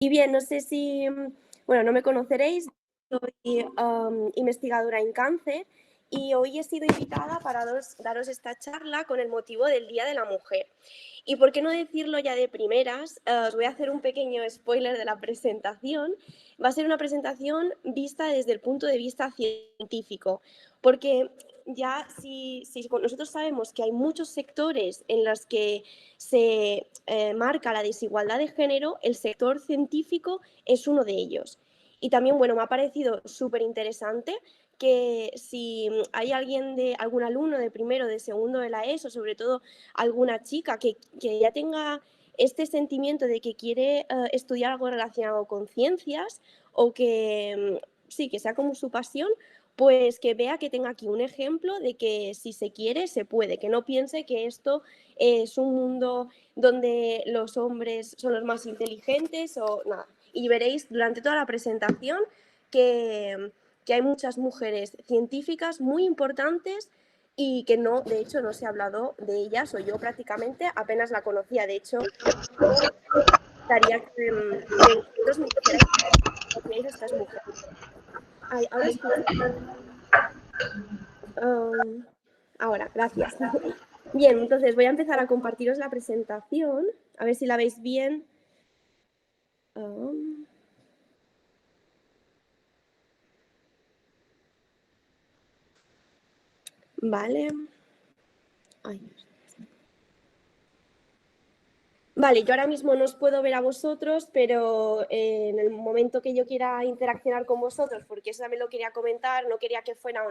Y bien, no sé si, bueno, no me conoceréis, soy investigadora en cáncer y hoy he sido invitada para daros esta charla con el motivo del Día de la Mujer. Y por qué no decirlo ya de primeras, os voy a hacer un pequeño spoiler de la presentación. Va a ser una presentación vista desde el punto de vista científico, porque ya si nosotros sabemos que hay muchos sectores en los que se marca la desigualdad de género, el sector científico es uno de ellos. Y también, bueno, me ha parecido súper interesante que si hay algún alumno de primero, de segundo de la ESO, sobre todo alguna chica que ya tenga este sentimiento de que quiere estudiar algo relacionado con ciencias o que sí, que sea como su pasión, pues que vea que tenga aquí un ejemplo de que si se quiere, se puede, que no piense que esto es un mundo donde los hombres son los más inteligentes o nada. Y veréis durante toda la presentación que, que hay muchas mujeres científicas muy importantes y que no, de hecho, no se ha hablado de ellas, o yo prácticamente apenas la conocía. De hecho, me gustaría que vosotros me dijerais a estas mujeres. Ay, ahora escucho. Um, ahora, gracias. Bien, entonces voy a empezar a compartiros la presentación, a ver si la veis bien. Um, vale. Ay. Vale, yo ahora mismo no os puedo ver a vosotros, pero en el momento que yo quiera interaccionar con vosotros, porque eso también lo quería comentar, no quería que fuera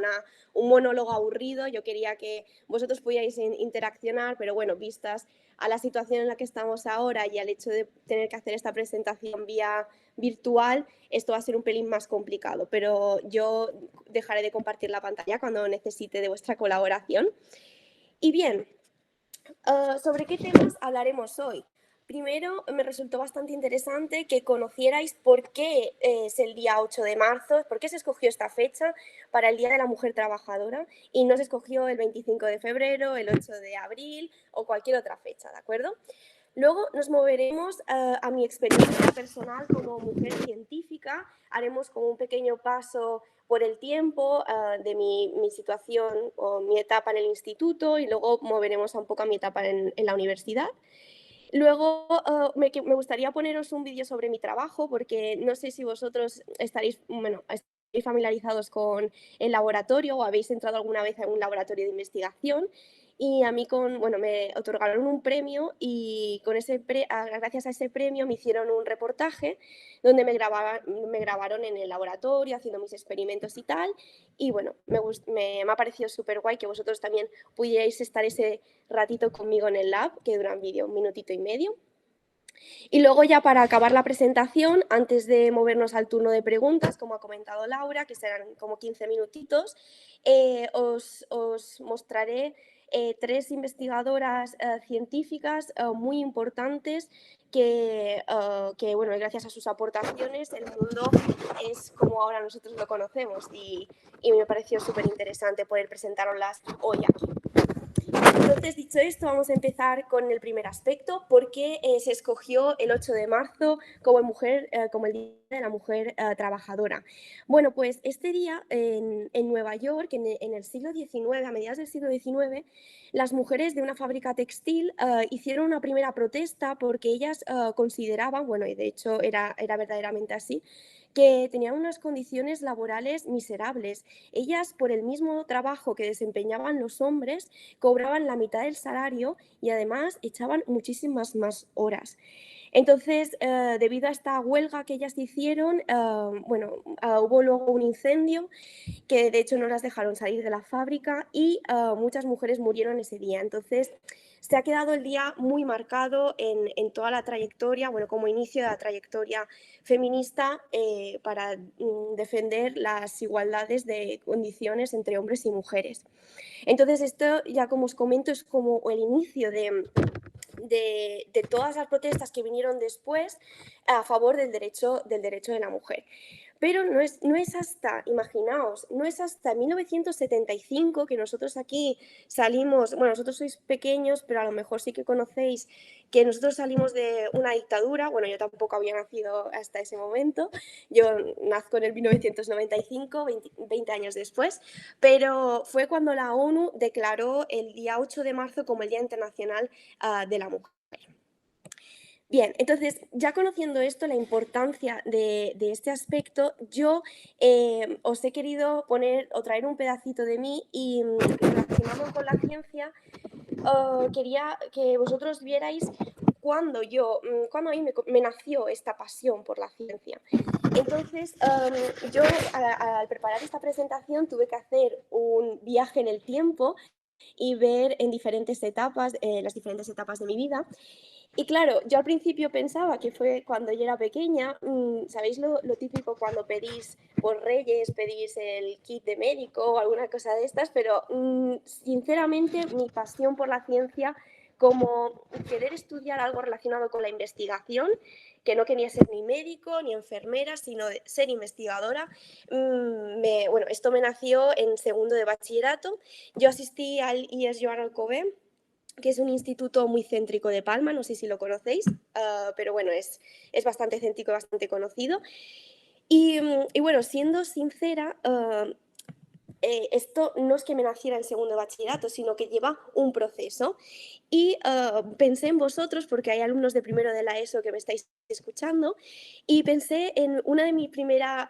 un monólogo aburrido, yo quería que vosotros pudierais interaccionar, pero bueno, vistas a la situación en la que estamos ahora y al hecho de tener que hacer esta presentación vía virtual, esto va a ser un pelín más complicado, pero yo dejaré de compartir la pantalla cuando necesite de vuestra colaboración. Y bien, ¿sobre qué temas hablaremos hoy? Primero, me resultó bastante interesante que conocierais por qué es el día 8 de marzo, por qué se escogió esta fecha para el Día de la Mujer Trabajadora y no se escogió el 25 de febrero, el 8 de abril o cualquier otra fecha, ¿de acuerdo? Luego nos moveremos a mi experiencia personal como mujer científica, haremos como un pequeño paso por el tiempo de mi situación o mi etapa en el instituto y luego moveremos un poco a mi etapa en la universidad. Luego me gustaría poneros un vídeo sobre mi trabajo porque no sé si vosotros estaréis, bueno, estaréis familiarizados con el laboratorio o habéis entrado alguna vez en un laboratorio de investigación y a mí bueno, me otorgaron un premio y gracias a ese premio me hicieron un reportaje donde me grabaron en el laboratorio haciendo mis experimentos y tal y bueno, me ha parecido súper guay que vosotros también pudierais estar ese ratito conmigo en el lab, que dura un vídeo, un minutito y medio. Y luego ya para acabar la presentación, antes de movernos al turno de preguntas, como ha comentado Laura, que serán como 15 minutitos, os mostraré tres investigadoras científicas muy importantes que, bueno, gracias a sus aportaciones el mundo es como ahora nosotros lo conocemos y me pareció súper interesante poder presentaroslas hoy aquí. Entonces, dicho esto, vamos a empezar con el primer aspecto. ¿Por qué se escogió el 8 de marzo como el Día de la Mujer Trabajadora? Bueno, pues este día en Nueva York, en el siglo XIX, a mediados del siglo XIX, las mujeres de una fábrica textil hicieron una primera protesta porque ellas consideraban, bueno, y de hecho era verdaderamente así, que tenían unas condiciones laborales miserables. Ellas, por el mismo trabajo que desempeñaban los hombres, cobraban la mitad del salario y además echaban muchísimas más horas. Entonces, debido a esta huelga que ellas hicieron, bueno, hubo luego un incendio que de hecho no las dejaron salir de la fábrica y muchas mujeres murieron ese día. Entonces, se ha quedado el día muy marcado en toda la trayectoria, bueno, como inicio de la trayectoria feminista para defender las igualdades de condiciones entre hombres y mujeres. Entonces, esto ya como os comento es como el inicio de todas las protestas que vinieron después a favor del derecho de la mujer. Pero no es hasta, imaginaos, no es hasta 1975 que nosotros aquí salimos, bueno, vosotros sois pequeños, pero a lo mejor sí que conocéis que nosotros salimos de una dictadura, bueno, yo tampoco había nacido hasta ese momento, yo nazco en el 1995, 20 años después, pero fue cuando la ONU declaró el día 8 de marzo como el Día Internacional de la Mujer. Bien, entonces, ya conociendo esto, la importancia de este aspecto, yo os he querido poner o traer un pedacito de mí y relacionado con la ciencia, quería que vosotros vierais cuando a mí me nació esta pasión por la ciencia. Entonces, yo al preparar esta presentación tuve que hacer un viaje en el tiempo y ver en diferentes etapas, las diferentes etapas de mi vida. Y claro, yo al principio pensaba que fue cuando yo era pequeña, ¿sabéis lo típico cuando pedís por Reyes, pedís el kit de médico o alguna cosa de estas? Pero sinceramente mi pasión por la ciencia, como querer estudiar algo relacionado con la investigación, que no quería ser ni médico ni enfermera, sino ser investigadora, bueno, esto me nació en segundo de bachillerato. Yo asistí al IES Joan Alcover, que es un instituto muy céntrico de Palma, no sé si lo conocéis, pero bueno, es bastante céntrico, bastante conocido. Y bueno, siendo sincera, esto no es que me naciera en segundo de bachillerato, sino que lleva un proceso. Y pensé en vosotros, porque hay alumnos de primero de la ESO que me estáis escuchando, y pensé en una de mis primeras,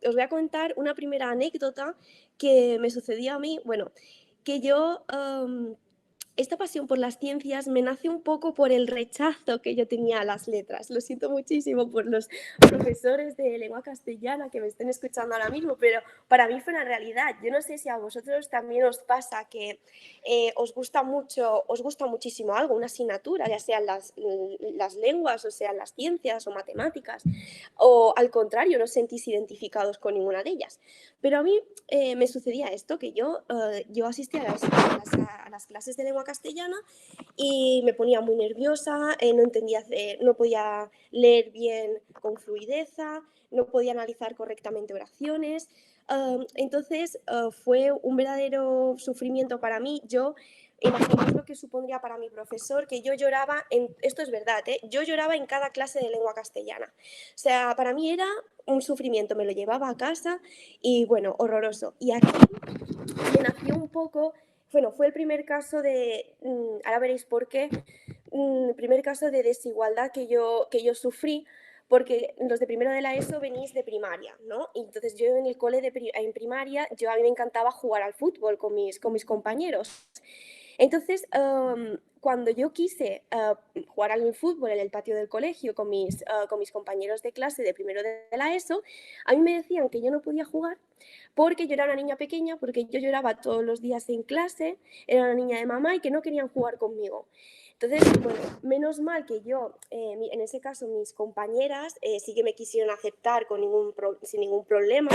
os voy a contar una primera anécdota que me sucedió a mí, bueno, que yo esta pasión por las ciencias me nace un poco por el rechazo que yo tenía a las letras. Lo siento muchísimo por los profesores de lengua castellana que me estén escuchando ahora mismo, pero para mí fue una realidad. Yo no sé si a vosotros también os pasa que os gusta mucho, os gusta muchísimo algo, una asignatura, ya sean las lenguas, o sean las ciencias o matemáticas, o al contrario, no os sentís identificados con ninguna de ellas. Pero a mí me sucedía esto, que yo asistía a las clases de lengua castellana y me ponía muy nerviosa, no entendía, no podía leer bien con fluideza, no podía analizar correctamente oraciones. Entonces fue un verdadero sufrimiento para mí. Yo imaginaos lo que supondría para mi profesor, que yo lloraba, esto es verdad, yo lloraba en cada clase de lengua castellana. O sea, para mí era un sufrimiento, me lo llevaba a casa y bueno, horroroso. Y aquí me nació un poco, bueno, fue el primer caso de, ahora veréis por qué, primer caso de desigualdad que yo sufrí, porque los de primero de la ESO venís de primaria, ¿no? Y entonces yo en el cole en primaria, a mí me encantaba jugar al fútbol con mis compañeros. Entonces, cuando yo quise jugar al fútbol en el patio del colegio con mis compañeros de clase de primero de la ESO, a mí me decían que yo no podía jugar porque yo era una niña pequeña, porque yo lloraba todos los días en clase, era una niña de mamá y que no querían jugar conmigo. Entonces, bueno, menos mal que yo, en ese caso mis compañeras sí que me quisieron aceptar sin ningún problema,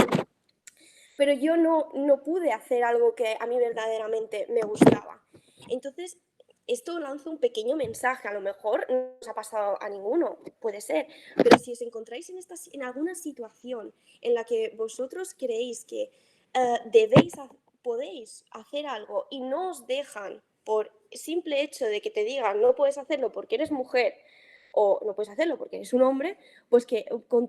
pero yo no pude hacer algo que a mí verdaderamente me gustaba. Entonces, esto lanza un pequeño mensaje, a lo mejor no os ha pasado a ninguno, puede ser, pero si os encontráis en alguna situación en la que vosotros creéis que debéis, podéis hacer algo y no os dejan por simple hecho de que te digan no puedes hacerlo porque eres mujer o no puedes hacerlo porque eres un hombre, pues que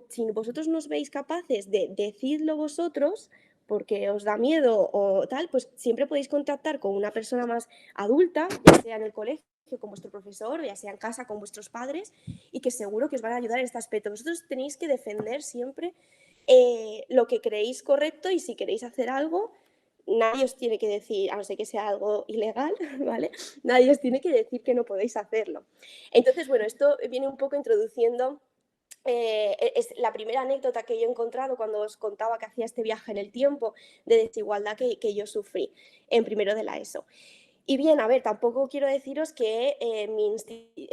si vosotros no os veis capaces de decirlo vosotros, porque os da miedo o tal, pues siempre podéis contactar con una persona más adulta, ya sea en el colegio con vuestro profesor, o ya sea en casa con vuestros padres, y que seguro que os van a ayudar en este aspecto. Vosotros tenéis que defender siempre lo que creéis correcto, y si queréis hacer algo, nadie os tiene que decir, a no ser que sea algo ilegal, ¿vale? Nadie os tiene que decir que no podéis hacerlo. Entonces, bueno, esto viene un poco introduciendo es la primera anécdota que yo he encontrado cuando os contaba que hacía este viaje en el tiempo de desigualdad que yo sufrí en primero de la ESO. Y bien, a ver, tampoco quiero deciros que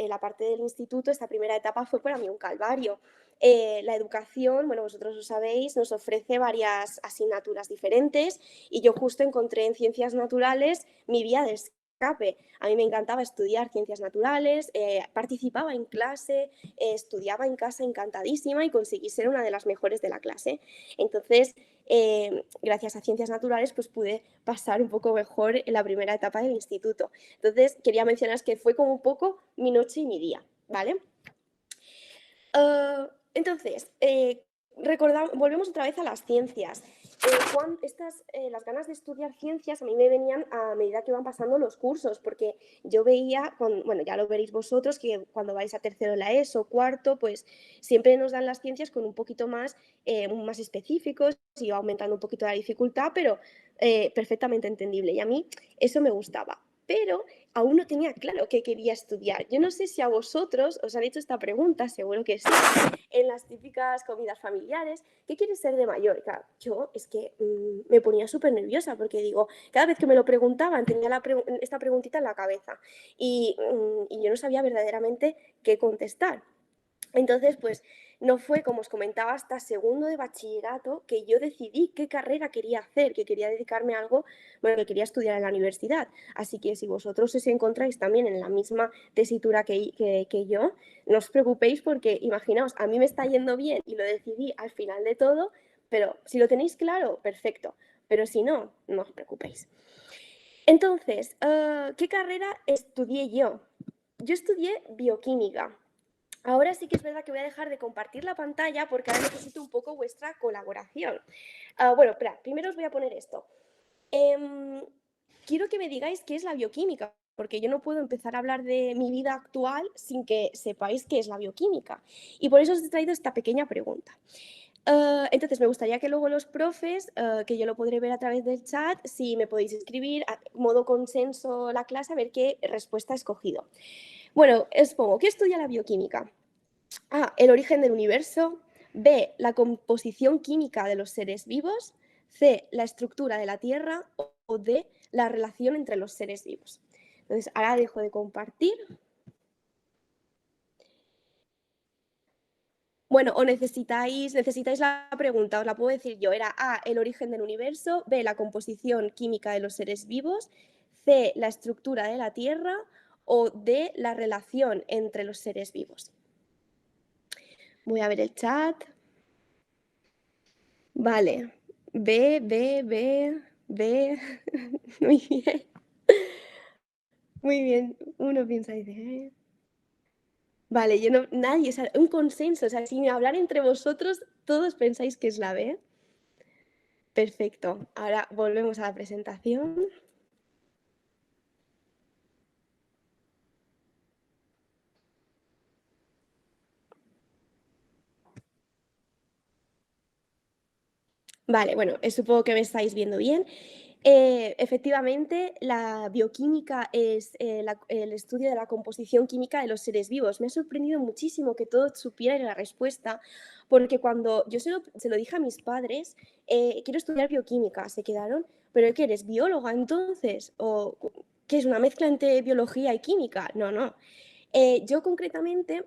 la parte del instituto, esta primera etapa fue para mí un calvario. La educación, bueno, vosotros lo sabéis, nos ofrece varias asignaturas diferentes y yo justo encontré en ciencias naturales mi vía de escape. A mí me encantaba estudiar ciencias naturales, participaba en clase, estudiaba en casa encantadísima y conseguí ser una de las mejores de la clase. Entonces, gracias a ciencias naturales, pues pude pasar un poco mejor en la primera etapa del instituto. Entonces, quería mencionar que fue como un poco mi noche y mi día, ¿vale? Entonces, volvemos otra vez a las ciencias. Las ganas de estudiar ciencias a mí me venían a medida que iban pasando los cursos, porque yo veía, bueno, ya lo veréis vosotros, que cuando vais a tercero de la ESO, cuarto, pues siempre nos dan las ciencias con un poquito más específicos y va aumentando un poquito la dificultad, pero perfectamente entendible. Y a mí eso me gustaba. Pero aún no tenía claro qué quería estudiar. Yo no sé si a vosotros os han hecho esta pregunta, seguro que sí, en las típicas comidas familiares, ¿qué quieres ser de mayor? Claro, yo es que me ponía súper nerviosa porque digo, cada vez que me lo preguntaban tenía esta preguntita en la cabeza y yo no sabía verdaderamente qué contestar. Entonces, pues no fue, como os comentaba, hasta segundo de bachillerato que yo decidí qué carrera quería hacer, que quería dedicarme a algo, bueno, que quería estudiar en la universidad. Así que si vosotros os encontráis también en la misma tesitura que yo, no os preocupéis porque, imaginaos, a mí me está yendo bien y lo decidí al final de todo, pero si lo tenéis claro, perfecto. Pero si no, no os preocupéis. Entonces, ¿qué carrera estudié yo? Yo estudié bioquímica. Ahora sí que es verdad que voy a dejar de compartir la pantalla porque ahora necesito un poco vuestra colaboración. Bueno, espera, primero os voy a poner esto. Quiero que me digáis qué es la bioquímica, porque yo no puedo empezar a hablar de mi vida actual sin que sepáis qué es la bioquímica. Y por eso os he traído esta pequeña pregunta. Entonces, me gustaría que luego los profes, que yo lo podré ver a través del chat, si me podéis escribir a modo consenso la clase, a ver qué respuesta he escogido. Bueno, os pongo, ¿qué estudia la bioquímica? A, el origen del universo. B, la composición química de los seres vivos. C, la estructura de la Tierra. O D, la relación entre los seres vivos. Entonces, ahora dejo de compartir. Bueno, o necesitáis la pregunta, os la puedo decir yo. Era A, el origen del universo. B, la composición química de los seres vivos. C, la estructura de la Tierra. O D, la relación entre los seres vivos. Voy a ver el chat. Vale. B, B, B, B. Muy bien. Muy bien. Uno piensa y dice, vale, yo no, nadie, o sea, un consenso, o sea, sin hablar entre vosotros, todos pensáis que es la B. Perfecto. Ahora volvemos a la presentación. Vale, bueno, supongo que me estáis viendo bien. Efectivamente, la bioquímica es el estudio de la composición química de los seres vivos. Me ha sorprendido muchísimo que todos supieran la respuesta, porque cuando yo se lo dije a mis padres, quiero estudiar bioquímica, se quedaron, ¿pero qué eres, bióloga entonces? ¿O qué es una mezcla entre biología y química? No, no. Yo concretamente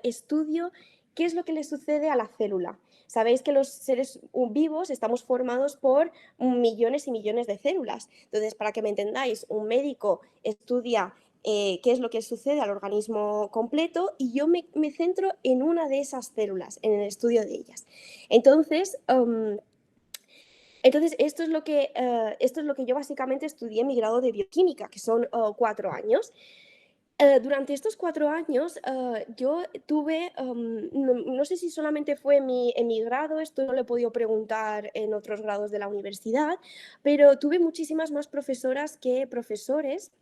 estudio qué es lo que le sucede a la célula. Sabéis que los seres vivos estamos formados por millones y millones de células. Entonces, para que me entendáis, un médico estudia qué es lo que sucede al organismo completo y yo me centro en una de esas células, en el estudio de ellas. Entonces, esto es lo que yo básicamente estudié en mi grado de bioquímica, que son 4 años. Durante estos 4 años, yo tuve, no sé si solamente fue en mi grado, esto no lo he podido preguntar en otros grados de la universidad, pero tuve muchísimas más profesoras que profesores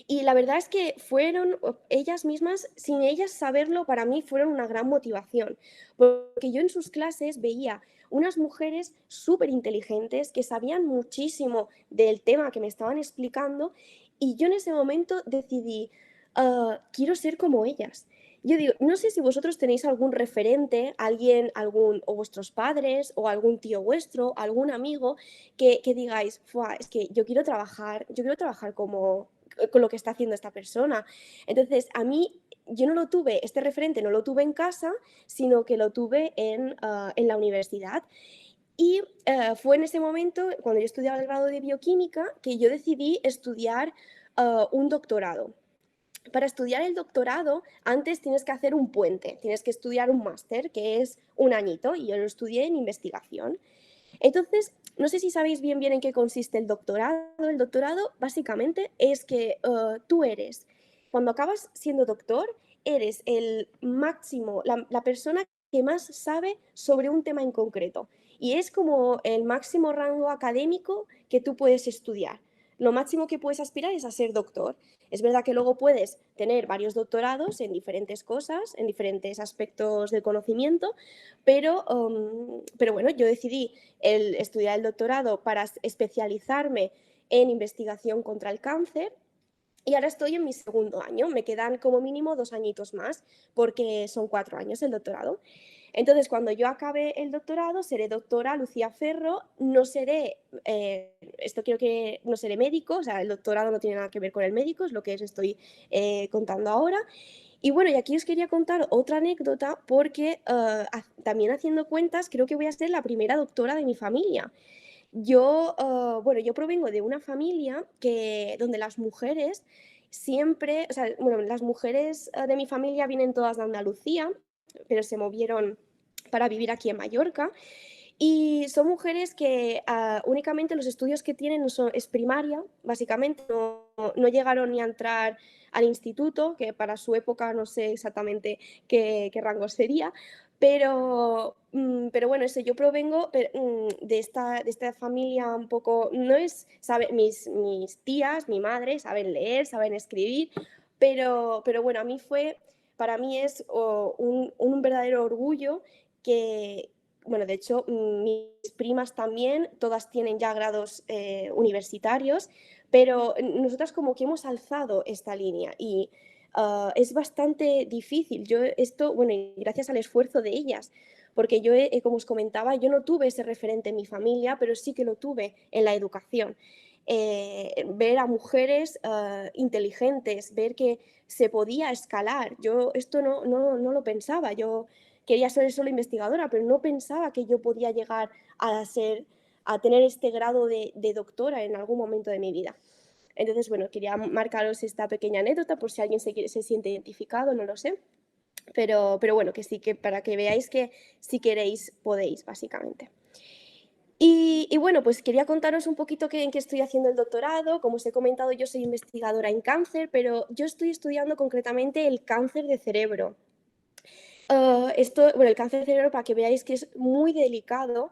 y la verdad es que fueron ellas mismas, sin ellas saberlo, para mí fueron una gran motivación, porque yo en sus clases veía unas mujeres súper inteligentes que sabían muchísimo del tema que me estaban explicando y yo en ese momento decidí, quiero ser como ellas. Yo digo, no sé si vosotros tenéis algún referente, o vuestros padres, o algún tío vuestro, algún amigo, que digáis, es que yo quiero trabajar con lo que está haciendo esta persona. Entonces, a mí, yo no lo tuve, este referente no lo tuve en casa, sino que lo tuve en la universidad. Y fue en ese momento, cuando yo estudiaba el grado de bioquímica, que yo decidí estudiar un doctorado. Para estudiar el doctorado, antes tienes que hacer un puente, tienes que estudiar un máster, que es un añito, y yo lo estudié en investigación. Entonces, no sé si sabéis bien en qué consiste el doctorado. El doctorado básicamente es que tú eres, cuando acabas siendo doctor, eres el máximo, la persona que más sabe sobre un tema en concreto. Y es como el máximo rango académico que tú puedes estudiar. Lo máximo que puedes aspirar es a ser doctor. Es verdad que luego puedes tener varios doctorados en diferentes cosas, en diferentes aspectos del conocimiento, pero bueno, yo decidí estudiar el doctorado para especializarme en investigación contra el cáncer. Y ahora estoy en mi segundo año, me quedan como mínimo 2 añitos más, porque son 4 años el doctorado. Entonces, cuando yo acabe el doctorado, seré doctora Lucía Ferro, no seré, esto quiero que no seré médico, o sea, el doctorado no tiene nada que ver con el médico, es lo que os estoy contando ahora. Y bueno, y aquí os quería contar otra anécdota porque también haciendo cuentas, creo que voy a ser la primera doctora de mi familia. Bueno, yo provengo de una familia donde las mujeres siempre, o sea, bueno, las mujeres de mi familia vienen todas de Andalucía, pero se movieron para vivir aquí en Mallorca. Y son mujeres que únicamente los estudios que tienen es primaria, básicamente, no llegaron ni a entrar al instituto, que para su época no sé exactamente qué rango sería, pero bueno, eso, yo provengo de esta familia un poco, no es, mis tías, mi madre, saben leer, saben escribir, pero bueno, para mí es un verdadero orgullo que, bueno, de hecho, mis primas también, todas tienen ya grados universitarios, pero nosotras como que hemos alzado esta línea y es bastante difícil. Bueno, y gracias al esfuerzo de ellas, porque como os comentaba, yo no tuve ese referente en mi familia, pero sí que lo tuve en la educación. Ver a mujeres inteligentes, ver que se podía escalar. Yo esto no lo pensaba, yo quería ser solo investigadora, pero no pensaba que yo podía llegar a tener este grado de doctora en algún momento de mi vida. Entonces, bueno, quería marcaros esta pequeña anécdota por si alguien se siente identificado, no lo sé. Pero bueno, que sí, que para que veáis que si queréis, podéis, básicamente. Y bueno, pues quería contaros un poquito en qué estoy haciendo el doctorado. Como os he comentado, yo soy investigadora en cáncer, pero yo estoy estudiando concretamente el cáncer de cerebro. Bueno, el cáncer de cerebro, para que veáis que es muy delicado,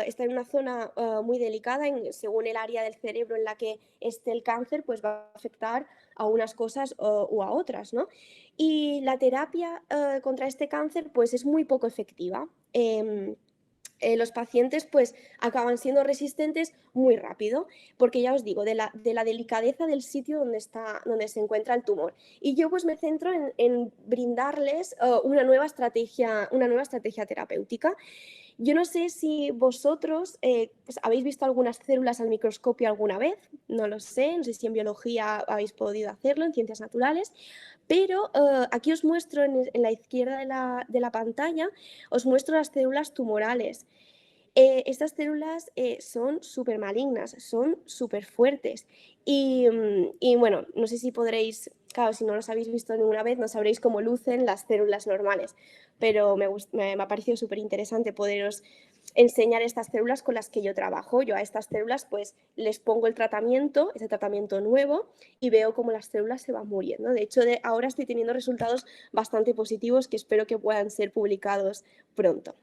está en una zona muy delicada, según el área del cerebro en la que esté el cáncer, pues va a afectar a unas cosas o a otras, ¿no? Y la terapia contra este cáncer, pues es muy poco efectiva. Los pacientes pues acaban siendo resistentes muy rápido, porque ya os digo, de la delicadeza del sitio donde se encuentra el tumor. Y yo pues me centro en brindarles una nueva estrategia terapéutica. Yo no sé si vosotros pues, habéis visto algunas células al microscopio alguna vez, no sé si en biología habéis podido hacerlo, en ciencias naturales, pero aquí os muestro en la izquierda de la pantalla, os muestro las células tumorales. Estas células son súper malignas, son súper fuertes y bueno, no sé si podréis, claro, si no los habéis visto ninguna vez, no sabréis cómo lucen las células normales, pero me ha parecido súper interesante poderos enseñar estas células con las que yo trabajo. Yo a estas células pues les pongo ese tratamiento nuevo y veo cómo las células se van muriendo. De hecho, ahora estoy teniendo resultados bastante positivos que espero que puedan ser publicados pronto.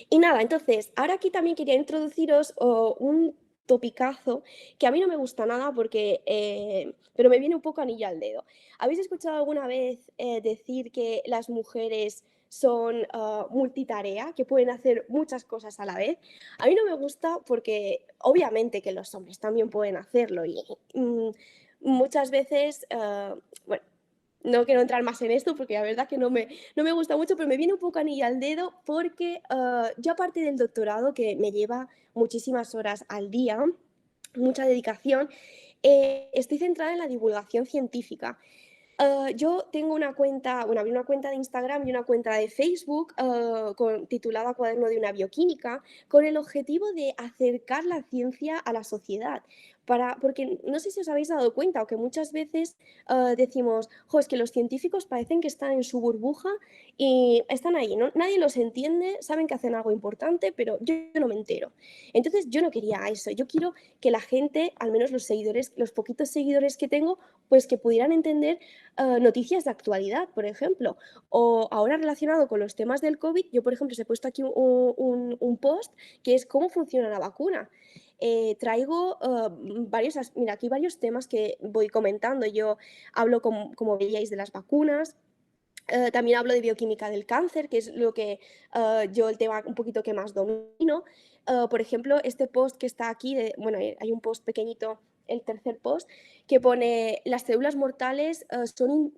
Y nada, entonces, ahora aquí también quería introduciros un topicazo que a mí no me gusta nada pero me viene un poco anillo al dedo. ¿Habéis escuchado alguna vez decir que las mujeres son multitarea, que pueden hacer muchas cosas a la vez? A mí no me gusta porque obviamente que los hombres también pueden hacerlo y muchas veces, bueno, no quiero entrar más en esto porque la verdad que no me gusta mucho, pero me viene un poco anillo al dedo porque yo aparte del doctorado, que me lleva muchísimas horas al día, mucha dedicación, estoy centrada en la divulgación científica. Yo tengo una cuenta, bueno, abrí una cuenta de Instagram y una cuenta de Facebook titulada Cuaderno de una bioquímica, con el objetivo de acercar la ciencia a la sociedad, porque no sé si os habéis dado cuenta o que muchas veces decimos, jo, es que los científicos parecen que están en su burbuja y están ahí, ¿no? Nadie los entiende, saben que hacen algo importante, pero yo no me entero. Entonces yo no quería eso, yo quiero que la gente, al menos los seguidores, los poquitos seguidores que tengo, pues que pudieran entender noticias de actualidad, por ejemplo. O ahora relacionado con los temas del COVID, yo por ejemplo os he puesto aquí un post que es cómo funciona la vacuna. Traigo mira, aquí varios temas que voy comentando. Yo hablo, como veíais, de las vacunas. También hablo de bioquímica del cáncer, que es lo que yo el tema un poquito que más domino. Por ejemplo, este post que está aquí, bueno, hay un post pequeñito, el tercer post, que pone las células mortales son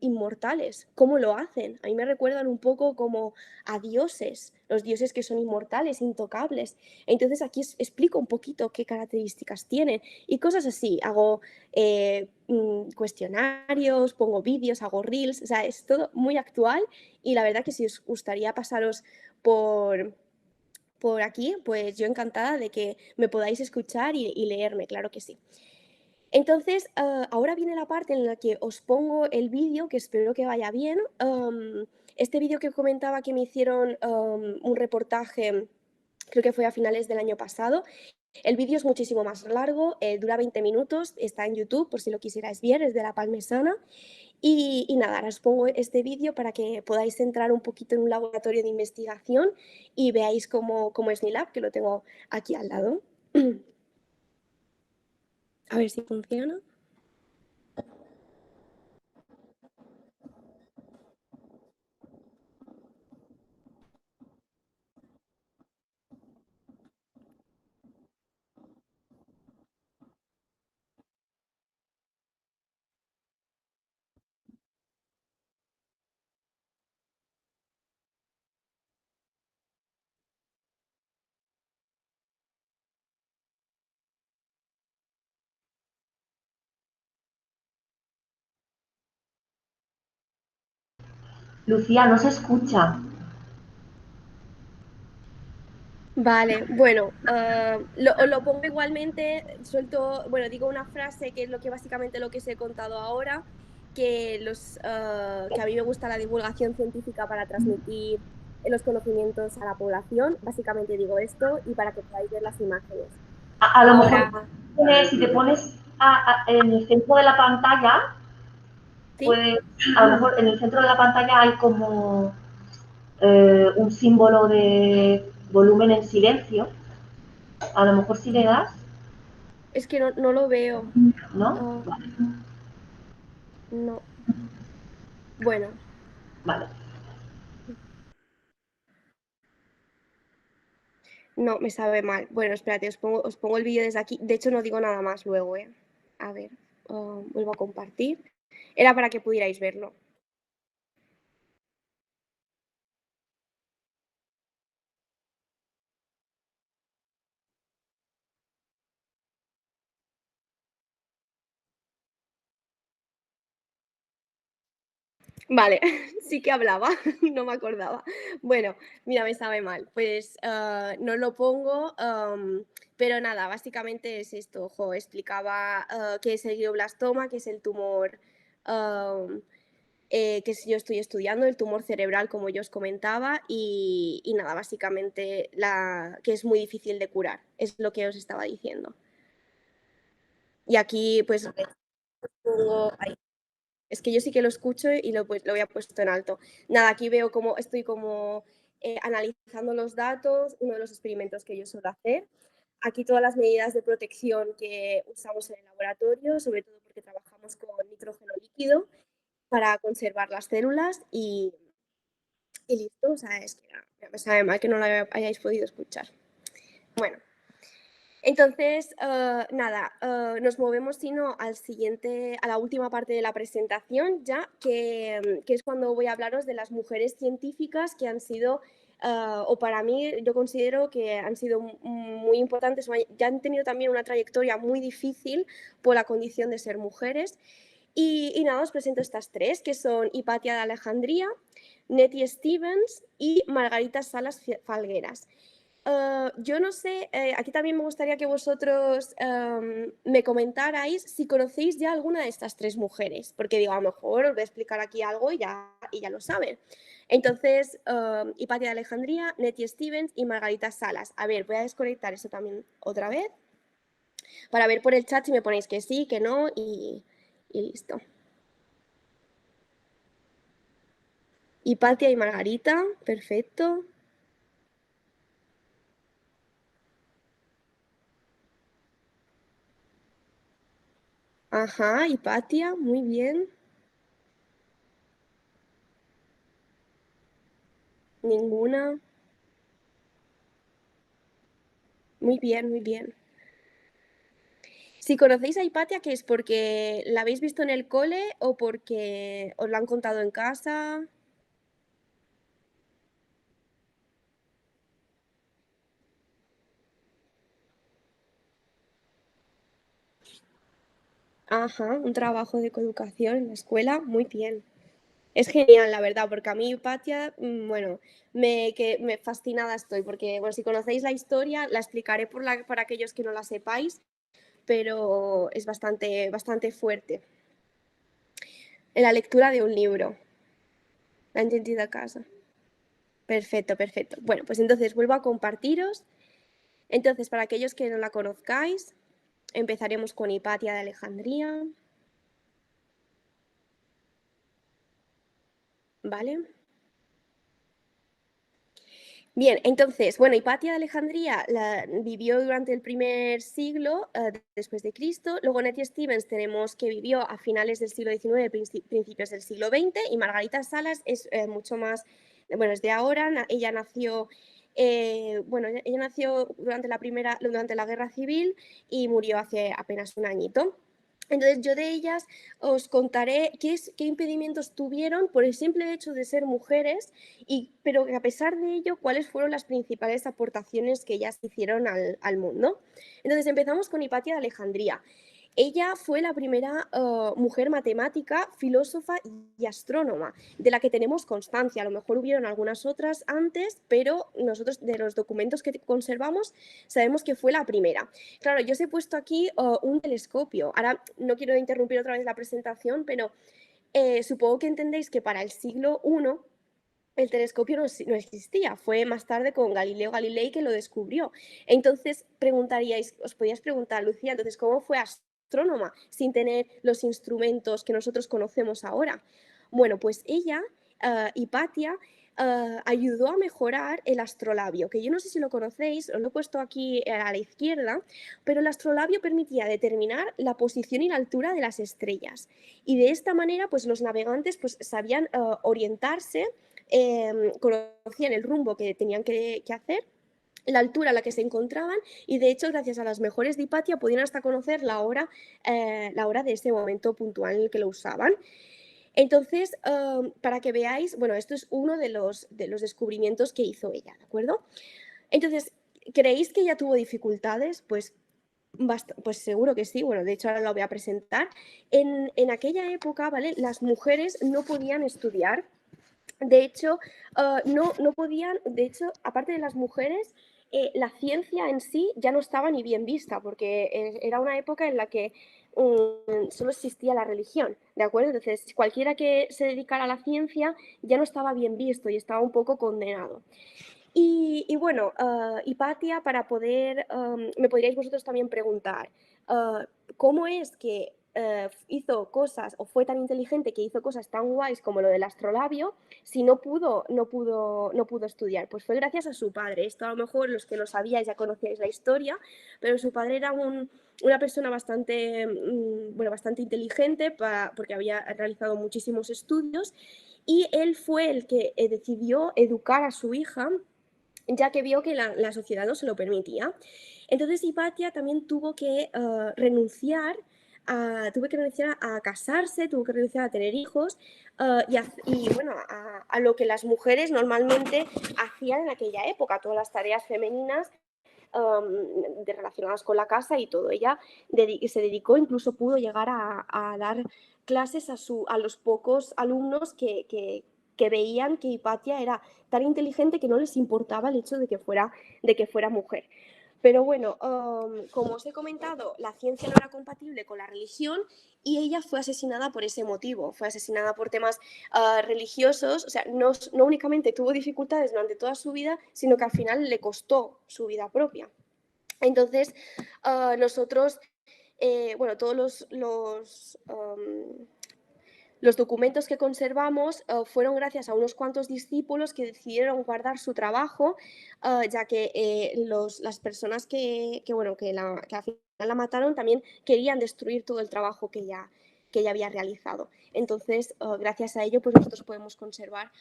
inmortales. ¿Cómo lo hacen? A mí me recuerdan un poco como a dioses, los dioses que son inmortales, intocables. Entonces aquí explico un poquito qué características tienen y cosas así. Hago cuestionarios, pongo vídeos, hago reels, o sea, es todo muy actual y la verdad que si os gustaría pasaros por aquí, pues yo encantada de que me podáis escuchar y leerme, claro que sí. Entonces, ahora viene la parte en la que os pongo el vídeo, que espero que vaya bien. Este vídeo que comentaba que me hicieron un reportaje, creo que fue a finales del año pasado. El vídeo es muchísimo más largo, dura 20 minutos, está en YouTube por si lo quisierais ver, es de La Palmesana. Y nada, ahora os pongo este vídeo para que podáis entrar un poquito en un laboratorio de investigación y veáis cómo es mi lab, que lo tengo aquí al lado. A ver si funciona. Lucía, no se escucha. Vale, bueno, os lo pongo igualmente, suelto, bueno, digo una frase que es lo que básicamente lo que os he contado ahora, que a mí me gusta la divulgación científica para transmitir los conocimientos a la población, básicamente digo esto y para que podáis ver las imágenes. A lo mejor Ahora, si te pones en el centro de la pantalla, ¿sí? pues a lo mejor en el centro de la pantalla hay como un símbolo de volumen en silencio. A lo mejor si le das, Es que no lo veo. ¿no? Ah, Vale, no, bueno, vale. no, me sabe mal. Bueno, espérate, os pongo el vídeo desde aquí. De hecho, no digo nada más luego, ¿eh? A ver, vuelvo a compartir. Era para que pudierais verlo. Vale, sí que hablaba, no me acordaba. Bueno, mira, me sabe mal. Pues no lo pongo, pero nada, básicamente es esto. Ojo, explicaba qué es el glioblastoma, que es el tumor yo estoy estudiando, el tumor cerebral, como yo os comentaba, y nada, básicamente que es muy difícil de curar, es lo que os estaba diciendo. Y aquí, pues, pongo ahí. Es que yo sí que lo escucho y lo había puesto en alto. Nada, aquí veo cómo estoy como analizando los datos, uno de los experimentos que yo suelo hacer. Aquí todas las medidas de protección que usamos en el laboratorio, sobre todo porque trabajamos con nitrógeno líquido para conservar las células y listo. O sea, es que me sabe mal que no lo hayáis podido escuchar. Bueno, entonces, nada, nos movemos sino a la última parte de la presentación ya, que es cuando voy a hablaros de las mujeres científicas que han sido, o para mí, yo considero que han sido muy importantes, ya han tenido también una trayectoria muy difícil por la condición de ser mujeres. Y nada, os presento estas tres, que son Hipatia de Alejandría, Nettie Stevens y Margarita Salas Falgueras. Yo no sé, aquí también me gustaría que vosotros me comentarais si conocéis ya alguna de estas tres mujeres, porque digo, a lo mejor os voy a explicar aquí algo y ya lo saben. Entonces, Hipatia de Alejandría, Nettie Stevens y Margarita Salas. A ver, voy a desconectar eso también otra vez para ver por el chat si me ponéis que sí, que no y listo. Hipatia y Margarita, perfecto. Ajá, Hipatia, muy bien. Ninguna. Muy bien, muy bien. Si conocéis a Hipatia, ¿qué es? ¿Porque la habéis visto en el cole o porque os lo han contado en casa? Ajá, un trabajo de coeducación en la escuela, muy bien. Es genial, la verdad, porque a mí Hipatia, bueno, me fascinada estoy, porque bueno, si conocéis la historia, la explicaré para aquellos que no la sepáis, pero es bastante fuerte. En la lectura de un libro, la han sentido a casa. Perfecto, perfecto. Bueno, pues entonces vuelvo a compartiros. Entonces, para aquellos que no la conozcáis, empezaremos con Hipatia de Alejandría, ¿vale? Bien, entonces, bueno, Hipatia de Alejandría vivió durante el primer siglo después de Cristo. Luego Nettie Stevens tenemos que vivió a finales del siglo XIX, principios del siglo XX. Y Margarita Salas es mucho más, bueno, es de ahora. Ella nació, bueno, ella nació durante la Guerra Civil y murió hace apenas un añito. Entonces yo de ellas os contaré qué impedimentos tuvieron por el simple hecho de ser mujeres, pero que a pesar de ello, cuáles fueron las principales aportaciones que ellas hicieron al mundo. Entonces empezamos con Hipatia de Alejandría. Ella fue la primera mujer matemática, filósofa y astrónoma, de la que tenemos constancia. A lo mejor hubieron algunas otras antes, pero nosotros de los documentos que conservamos sabemos que fue la primera. Claro, yo os he puesto aquí un telescopio. Ahora no quiero interrumpir otra vez la presentación, pero supongo que entendéis que para el siglo I el telescopio no existía, fue más tarde con Galileo Galilei que lo descubrió. Entonces os podíais preguntar, Lucía, entonces, ¿cómo fue astrónoma sin tener los instrumentos que nosotros conocemos ahora? Bueno, pues ella, Hipatia, ayudó a mejorar el astrolabio, que yo no sé si lo conocéis, os lo he puesto aquí a la izquierda, pero el astrolabio permitía determinar la posición y la altura de las estrellas. Y de esta manera, pues los navegantes pues, sabían orientarse, conocían el rumbo que tenían que hacer, la altura a la que se encontraban y de hecho gracias a las mejores de Hipatia podían hasta conocer la hora de ese momento puntual en el que lo usaban. Entonces, para que veáis, bueno, esto es uno de los descubrimientos que hizo ella, ¿de acuerdo? Entonces, ¿creéis que ella tuvo dificultades? Pues seguro que sí, bueno, de hecho ahora lo voy a presentar. En aquella época, ¿vale? Las mujeres no podían estudiar. De hecho, no podían, de hecho, aparte de las mujeres, la ciencia en sí ya no estaba ni bien vista, porque era una época en la que solo existía la religión, ¿de acuerdo? Entonces, cualquiera que se dedicara a la ciencia ya no estaba bien visto y estaba un poco condenado. Y bueno, Hipatia, para poder, me podríais vosotros también preguntar, ¿cómo es que hizo cosas o fue tan inteligente que hizo cosas tan guays como lo del astrolabio si no pudo estudiar? Pues fue gracias a su padre. Esto a lo mejor los que lo sabíais ya conocíais la historia, pero su padre era una persona bueno, bastante inteligente porque había realizado muchísimos estudios y él fue el que decidió educar a su hija ya que vio que la sociedad no se lo permitía. Entonces Hipatia también tuvo que renunciar a casarse, tuvo que renunciar a tener hijos y bueno, a lo que las mujeres normalmente hacían en aquella época, todas las tareas femeninas relacionadas con la casa y todo. Ella se dedicó, incluso pudo llegar a dar clases a los pocos alumnos que veían que Hipatia era tan inteligente que no les importaba el hecho de que fuera mujer. Pero bueno, como os he comentado, la ciencia no era compatible con la religión y ella fue asesinada por ese motivo, fue asesinada por temas religiosos, o sea, no únicamente tuvo dificultades durante toda su vida, sino que al final le costó su vida propia. Entonces, nosotros, bueno, todos los documentos que conservamos fueron gracias a unos cuantos discípulos que decidieron guardar su trabajo, ya que las personas que al final la mataron también querían destruir todo el trabajo que ella había realizado. Entonces, gracias a ello, pues nosotros podemos conservar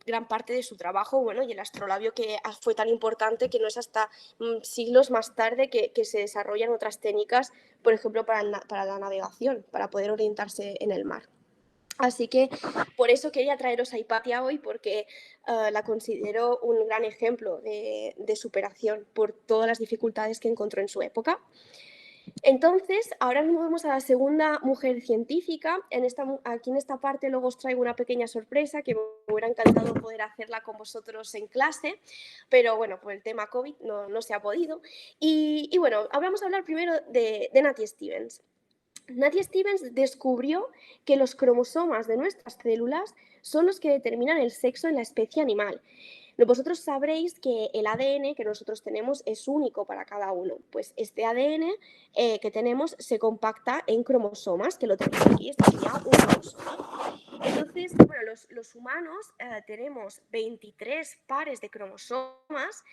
gran parte de su trabajo, bueno, y el astrolabio que fue tan importante que no es hasta siglos más tarde que se desarrollan otras técnicas, por ejemplo, para la navegación, para poder orientarse en el mar. Así que por eso quería traeros a Hipatia hoy, porque la considero un gran ejemplo de superación por todas las dificultades que encontró en su época. Entonces, ahora nos movemos a la segunda mujer científica. Aquí en esta parte luego os traigo una pequeña sorpresa que me hubiera encantado poder hacerla con vosotros en clase, pero bueno, por el tema COVID no se ha podido. Y bueno, vamos a hablar primero de Natty Stevens. Natty Stevens descubrió que los cromosomas de nuestras células son los que determinan el sexo en la especie animal. Vosotros sabréis que el ADN que nosotros tenemos es único para cada uno. Pues este ADN que tenemos se compacta en cromosomas, que lo tenéis aquí, este sería un cromosoma. Entonces, bueno, los humanos tenemos 23 pares de cromosomas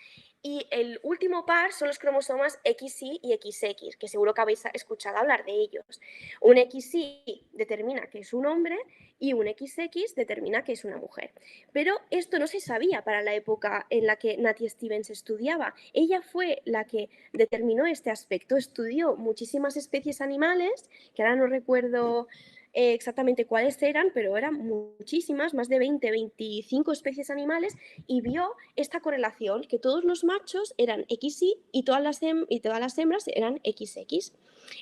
y el último par son los cromosomas XY y XX, que seguro que habéis escuchado hablar de ellos. Un XY determina que es un hombre y un XX determina que es una mujer. Pero esto no se sabía para la época en la que Natty Stevens estudiaba. Ella fue la que determinó este aspecto, estudió muchísimas especies animales, que ahora no recuerdo exactamente cuáles eran, pero eran muchísimas, más de 20, 25 especies animales, y vio esta correlación, que todos los machos eran XY y todas las hembras eran XX.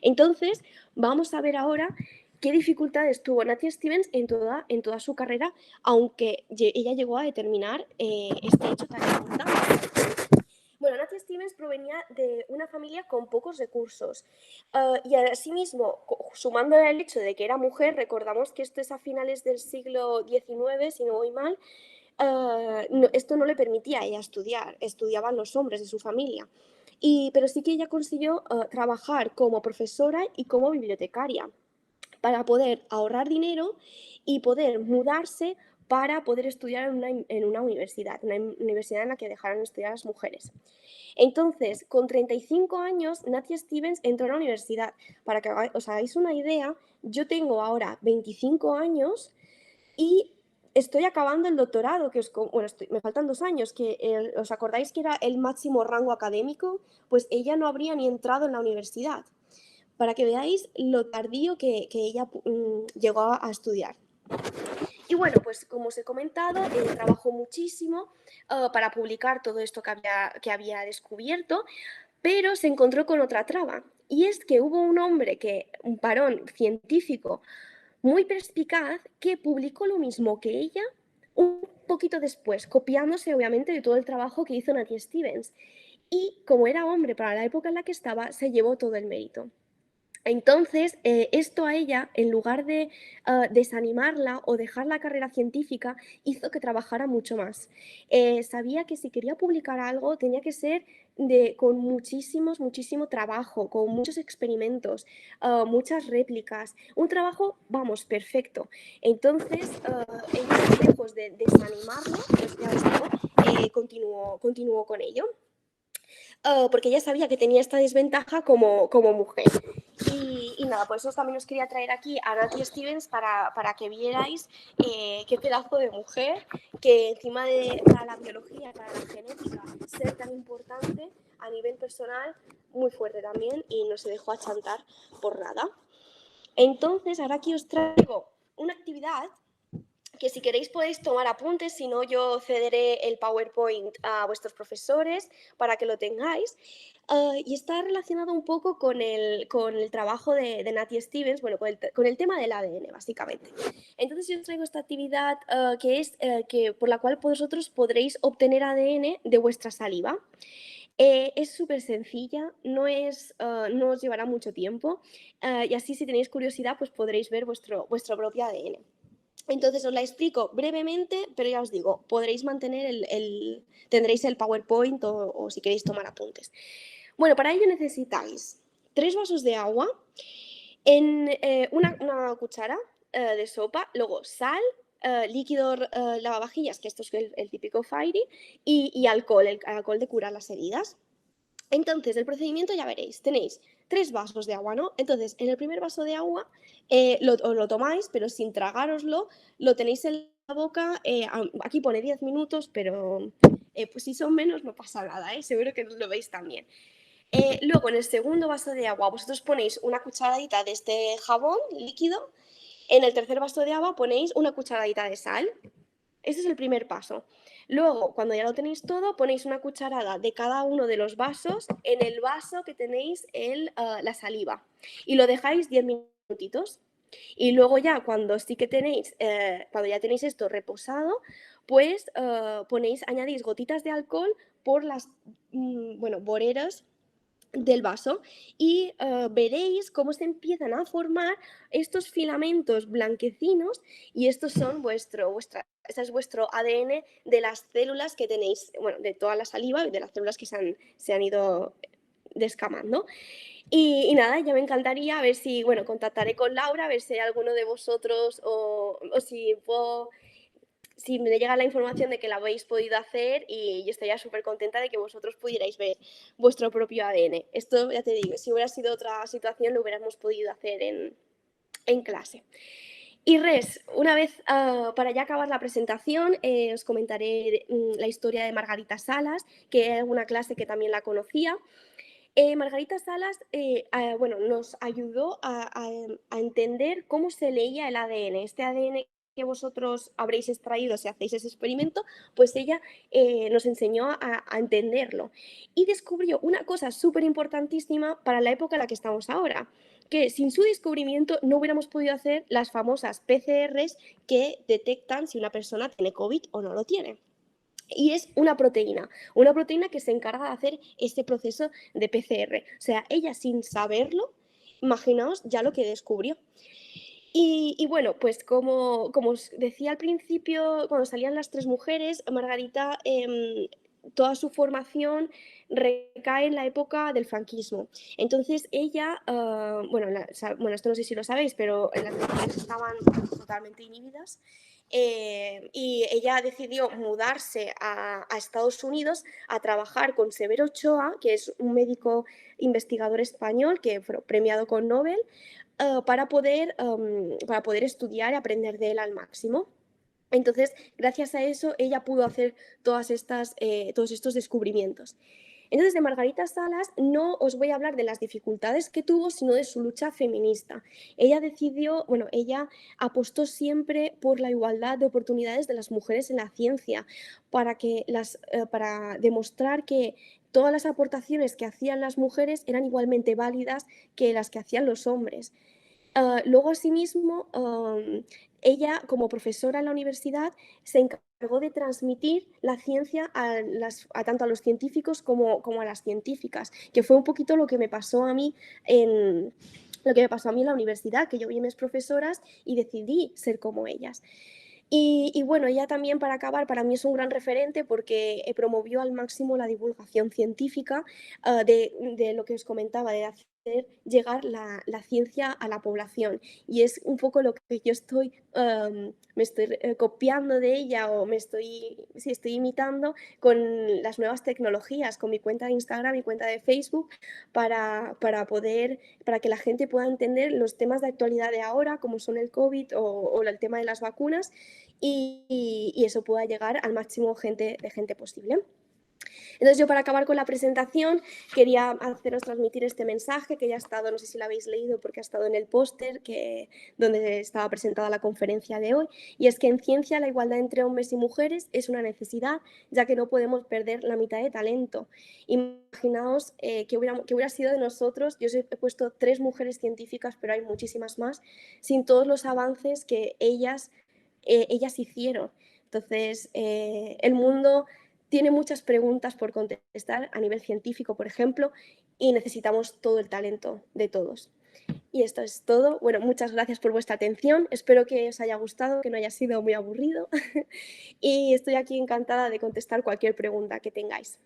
Entonces, vamos a ver ahora qué dificultades tuvo Natty Stevens en toda su carrera, aunque ella llegó a determinar este hecho tan importante. Bueno, Natty Stevens provenía de una familia con pocos recursos y asimismo, sumándole al hecho de que era mujer, recordamos que esto es a finales del siglo XIX, si no voy mal, esto no le permitía a ella estudiar, estudiaban los hombres de su familia. Pero sí que ella consiguió trabajar como profesora y como bibliotecaria para poder ahorrar dinero y poder mudarse para poder estudiar en una universidad en la que dejaran estudiar a las mujeres. Entonces, con 35 años, Natty Stevens entró a la universidad. Para que os hagáis una idea, yo tengo ahora 25 años y estoy acabando el doctorado, me faltan 2 años, ¿os acordáis que era el máximo rango académico? Pues ella no habría ni entrado en la universidad, para que veáis lo tardío que ella llegó a estudiar. Y bueno, pues como os he comentado, trabajó muchísimo para publicar todo esto que había descubierto, pero se encontró con otra traba, y es que hubo un hombre, un varón científico muy perspicaz, que publicó lo mismo que ella un poquito después, copiándose obviamente de todo el trabajo que hizo Natty Stevens. Y como era hombre para la época en la que estaba, se llevó todo el mérito. Entonces, esto a ella, en lugar de desanimarla o dejar la carrera científica, hizo que trabajara mucho más. Sabía que si quería publicar algo tenía que ser con muchísimo trabajo, con muchos experimentos, muchas réplicas, un trabajo, vamos, perfecto. Entonces, ella, lejos de desanimarlo, pues ya os digo, continuó con ello. Porque ella sabía que tenía esta desventaja como mujer. Y nada, por eso también os quería traer aquí a Natty Stevens para que vierais qué pedazo de mujer, que encima para la biología, para la genética, ser tan importante a nivel personal, muy fuerte también, y no se dejó achantar por nada. Entonces, ahora aquí os traigo una actividad que si queréis podéis tomar apuntes, si no yo cederé el PowerPoint a vuestros profesores para que lo tengáis. Y está relacionado un poco con el trabajo de Natty Stevens, bueno, con el tema del ADN, básicamente. Entonces yo os traigo esta actividad que es por la cual vosotros podréis obtener ADN de vuestra saliva. Es súper sencilla, no os llevará mucho tiempo y así si tenéis curiosidad pues podréis ver vuestro propio ADN. Entonces os la explico brevemente, pero ya os digo, podréis mantener tendréis el PowerPoint o si queréis tomar apuntes. Bueno, para ello necesitáis 3 vasos de agua, en una cuchara de sopa, luego sal, líquido lavavajillas, que esto es el típico Fairy, y alcohol, el alcohol de curar las heridas. Entonces, el procedimiento ya veréis, tenéis 3 vasos de agua, ¿no? Entonces, en el primer vaso de agua os lo tomáis, pero sin tragároslo, lo tenéis en la boca, aquí pone 10 minutos, pero pues si son menos no pasa nada, seguro que lo veis también. Luego, en el segundo vaso de agua, vosotros ponéis una cucharadita de este jabón líquido, en el tercer vaso de agua ponéis una cucharadita de sal. Este es el primer paso. Luego, cuando ya lo tenéis todo, ponéis una cucharada de cada uno de los vasos en el vaso que tenéis la saliva y lo dejáis 10 minutitos. Y luego ya cuando sí que tenéis, cuando ya tenéis esto reposado, pues añadís gotitas de alcohol por las bueno, boreras del vaso y veréis cómo se empiezan a formar estos filamentos blanquecinos y estos son ese es vuestro ADN de las células que tenéis, bueno, de toda la saliva y de las células que se han ido descamando. Y nada, ya me encantaría a ver si, bueno, contactaré con Laura, a ver si hay alguno de vosotros o si me llega la información de que la habéis podido hacer y yo estaría súper contenta de que vosotros pudierais ver vuestro propio ADN. Esto, ya te digo, si hubiera sido otra situación lo hubiéramos podido hacer en clase. Y una vez para ya acabar la presentación, os comentaré la historia de Margarita Salas, que es una clase que también la conocía. Margarita Salas bueno, nos ayudó a entender cómo se leía el ADN. Este ADN que vosotros habréis extraído si hacéis ese experimento, pues ella nos enseñó a entenderlo. Y descubrió una cosa súper importantísima para la época en la que estamos ahora, que sin su descubrimiento no hubiéramos podido hacer las famosas PCRs que detectan si una persona tiene COVID o no lo tiene. Y es una proteína que se encarga de hacer este proceso de PCR. O sea, ella sin saberlo, imaginaos ya lo que descubrió. Y bueno, pues como os decía al principio, cuando salían las 3 mujeres, Margarita, toda su formación recae en la época del franquismo. Entonces ella, bueno, esto no sé si lo sabéis, pero las mujeres estaban totalmente inhibidas. Y ella decidió mudarse a Estados Unidos a trabajar con Severo Ochoa, que es un médico investigador español que fue premiado con Nobel, para poder estudiar y aprender de él al máximo. Entonces, gracias a eso, ella pudo hacer todos estos descubrimientos. Entonces, de Margarita Salas no os voy a hablar de las dificultades que tuvo, sino de su lucha feminista. Ella apostó siempre por la igualdad de oportunidades de las mujeres en la ciencia, para demostrar que todas las aportaciones que hacían las mujeres eran igualmente válidas que las que hacían los hombres. Luego, asimismo, ella, como profesora en la universidad, se encargó de transmitir la ciencia tanto a los científicos como a las científicas, que fue un poquito lo que me pasó a mí en la universidad, que yo vi a mis profesoras y decidí ser como ellas. Y bueno, ella también, para acabar, para mí es un gran referente porque promovió al máximo la divulgación científica de lo que os comentaba, de hacer llegar la ciencia a la población. Y es un poco lo que yo me estoy copiando de ella o estoy imitando con las nuevas tecnologías, con mi cuenta de Instagram, mi cuenta de Facebook, para que la gente pueda entender los temas de actualidad de ahora, como son el COVID o el tema de las vacunas, y eso pueda llegar al máximo de gente posible. Entonces yo para acabar con la presentación quería haceros transmitir este mensaje que ya ha estado, no sé si lo habéis leído porque ha estado en el póster donde estaba presentada la conferencia de hoy, y es que en ciencia la igualdad entre hombres y mujeres es una necesidad, ya que no podemos perder la mitad de talento. Imaginaos que hubiera sido de nosotros, yo he puesto 3 mujeres científicas, pero hay muchísimas más, sin todos los avances que ellas hicieron. Entonces, el mundo tiene muchas preguntas por contestar a nivel científico, por ejemplo, y necesitamos todo el talento de todos. Y esto es todo. Bueno, muchas gracias por vuestra atención. Espero que os haya gustado, que no haya sido muy aburrido. Y estoy aquí encantada de contestar cualquier pregunta que tengáis.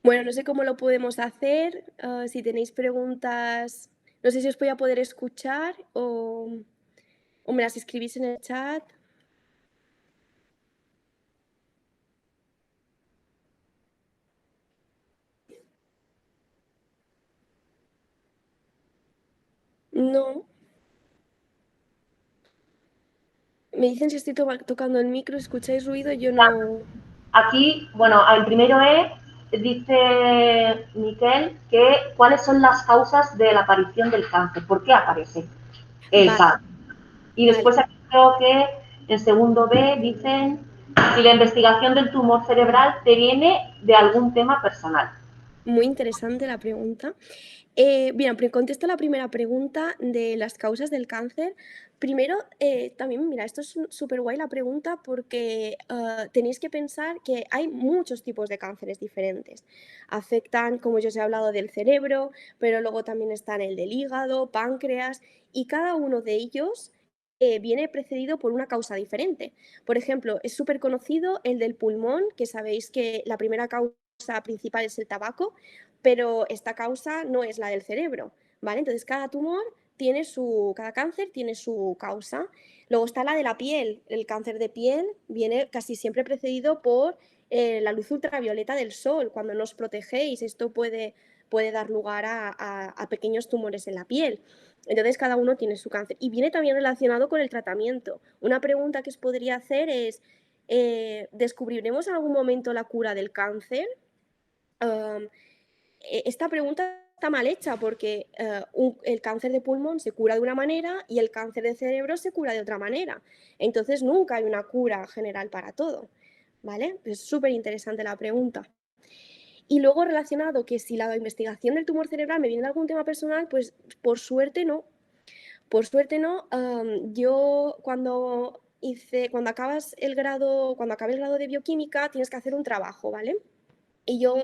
Bueno, no sé cómo lo podemos hacer. Si tenéis preguntas, no sé si os voy a poder escuchar o me las escribís en el chat. No. Me dicen si estoy tocando el micro, escucháis ruido, yo no. Aquí, bueno, el primero dice Miquel, que cuáles son las causas de la aparición del cáncer, ¿por qué aparece el cáncer? Y después aquí creo que en segundo B dicen si la investigación del tumor cerebral te viene de algún tema personal. Muy interesante la pregunta. Bien, contesto la primera pregunta de las causas del cáncer. Primero, también, mira, esto es súper guay la pregunta porque tenéis que pensar que hay muchos tipos de cánceres diferentes. Afectan, como yo os he hablado, del cerebro, pero luego también están el del hígado, páncreas, y cada uno de ellos viene precedido por una causa diferente. Por ejemplo, es súper conocido el del pulmón, que sabéis que la primera causa principal es el tabaco, pero esta causa no es la del cerebro, ¿vale? Entonces cada cada cáncer tiene su causa. Luego está la de la piel. El cáncer de piel viene casi siempre precedido por la luz ultravioleta del sol. Cuando no os protegéis, esto puede dar lugar a pequeños tumores en la piel. Entonces cada uno tiene su cáncer. Y viene también relacionado con el tratamiento. Una pregunta que os podría hacer es, ¿descubriremos en algún momento la cura del cáncer? Esta pregunta está mal hecha porque el cáncer de pulmón se cura de una manera y el cáncer de cerebro se cura de otra manera. Entonces nunca hay una cura general para todo, ¿vale? Es súper interesante la pregunta. Y luego relacionado que si la investigación del tumor cerebral me viene de algún tema personal, pues por suerte no. Por suerte no. Yo cuando acabé el grado de bioquímica tienes que hacer un trabajo, ¿vale? Y yo,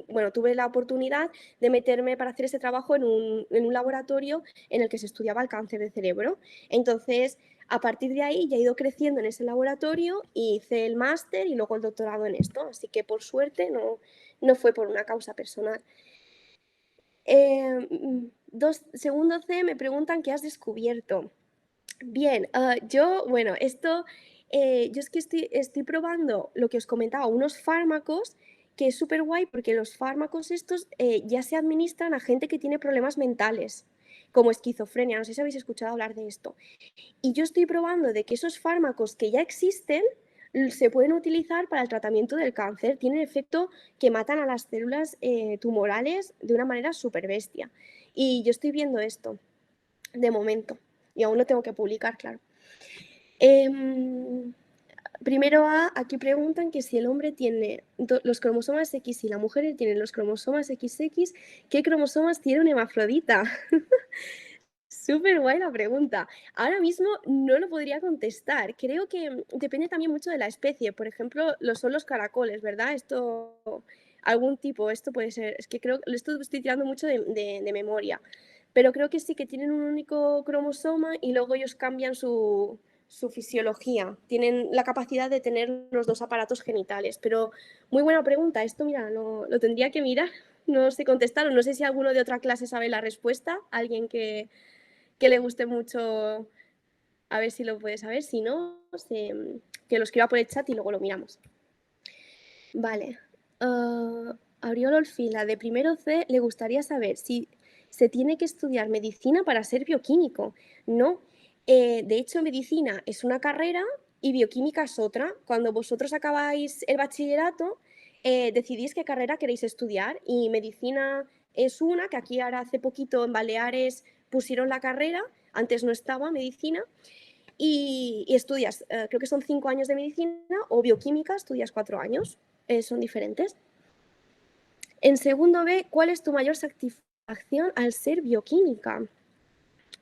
bueno, tuve la oportunidad de meterme para hacer ese trabajo en un laboratorio en el que se estudiaba el cáncer de cerebro. Entonces, a partir de ahí ya he ido creciendo en ese laboratorio y hice el máster y luego el doctorado en esto. Así que por suerte no fue por una causa personal. Segundo C me preguntan qué has descubierto. Bien, bueno, yo es que estoy probando lo que os comentaba, unos fármacos que es súper guay porque los fármacos estos ya se administran a gente que tiene problemas mentales, como esquizofrenia, no sé si habéis escuchado hablar de esto. Y yo estoy probando de que esos fármacos que ya existen se pueden utilizar para el tratamiento del cáncer, tienen efecto que matan a las células tumorales de una manera súper bestia. Y yo estoy viendo esto, de momento, y aún lo tengo que publicar, claro. Primero aquí preguntan que si el hombre tiene los cromosomas X y la mujer tiene los cromosomas XX, ¿qué cromosomas tiene un hermafrodita? Súper guay la pregunta. Ahora mismo no lo podría contestar. Creo que depende también mucho de la especie. Por ejemplo, son los caracoles, ¿verdad? Algún tipo, esto puede ser. Es que creo que esto estoy tirando mucho de memoria. Pero creo que sí que tienen un único cromosoma y luego ellos cambian su su fisiología, tienen la capacidad de tener los dos aparatos genitales. Pero muy buena pregunta, esto mira, lo tendría que mirar, no sé contestar, no sé si alguno de otra clase sabe la respuesta, alguien que le guste mucho, a ver si lo puede saber, si no, que lo escriba por el chat y luego lo miramos. Vale. Auriol Olfila, de primero C, le gustaría saber si se tiene que estudiar medicina para ser bioquímico. No. De hecho, medicina es una carrera y bioquímica es otra. Cuando vosotros acabáis el bachillerato, decidís qué carrera queréis estudiar y medicina es una, que aquí ahora hace poquito en Baleares pusieron la carrera, antes no estaba medicina, y estudias, creo que son 5 años de medicina, o bioquímica, estudias 4 años, son diferentes. En segundo B, ¿cuál es tu mayor satisfacción al ser bioquímica?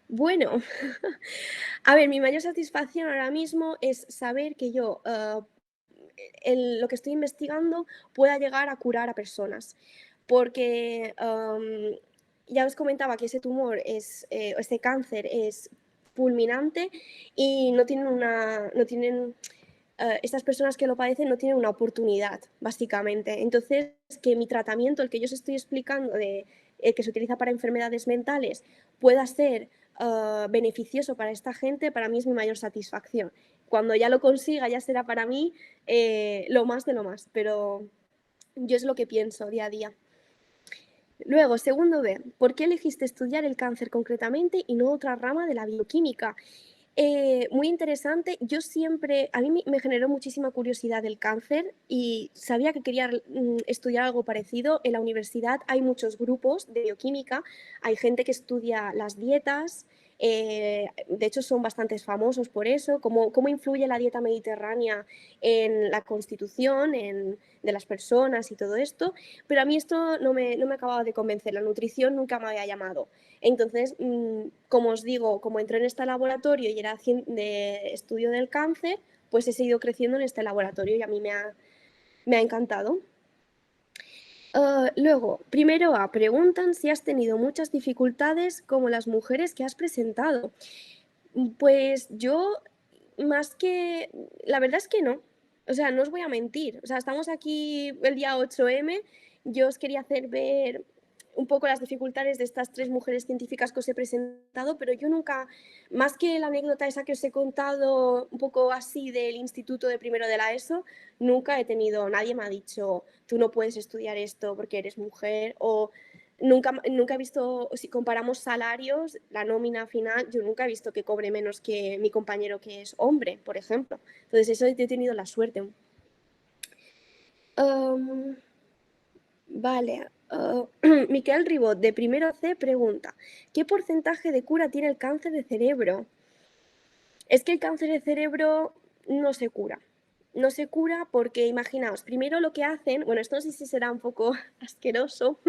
Bueno, a ver, mi mayor satisfacción ahora mismo es saber que yo, lo que estoy investigando, pueda llegar a curar a personas. Porque ya os comentaba que ese tumor ese cáncer es fulminante y no tienen estas personas que lo padecen no tienen una oportunidad, básicamente. Entonces, que mi tratamiento, el que yo os estoy explicando, que se utiliza para enfermedades mentales, pueda ser beneficioso para esta gente, para mí es mi mayor satisfacción. Cuando ya lo consiga, ya será para mí lo más de lo más, pero yo es lo que pienso día a día. Luego, segundo B, ¿por qué elegiste estudiar el cáncer concretamente y no otra rama de la bioquímica? Muy interesante. Yo siempre, a mí me generó muchísima curiosidad el cáncer y sabía que quería estudiar algo parecido. En la universidad hay muchos grupos de bioquímica, hay gente que estudia las dietas, de hecho son bastante famosos por eso, cómo influye la dieta mediterránea en la constitución de las personas y todo esto, pero a mí esto no me acababa de convencer, la nutrición nunca me había llamado. Entonces, como os digo, como entré en este laboratorio y era de estudio del cáncer, pues he seguido creciendo en este laboratorio y a mí me ha encantado. Luego, primero A, preguntan si has tenido muchas dificultades como las mujeres que has presentado. Pues yo, la verdad es que no. O sea, no os voy a mentir. O sea, estamos aquí el día 8M. Yo os quería hacer ver un poco las dificultades de estas 3 mujeres científicas que os he presentado, pero yo nunca, más que la anécdota esa que os he contado un poco así del instituto de primero de la ESO, nunca he tenido, nadie me ha dicho, tú no puedes estudiar esto porque eres mujer, o nunca he visto, si comparamos salarios, la nómina final, yo nunca he visto que cobre menos que mi compañero que es hombre, por ejemplo. Entonces, eso he tenido la suerte. Vale. Miquel Ribot, de primero C, pregunta: ¿qué porcentaje de cura tiene el cáncer de cerebro? Es que el cáncer de cerebro no se cura. No se cura porque, imaginaos, primero lo que hacen, bueno, esto no sé si será un poco asqueroso,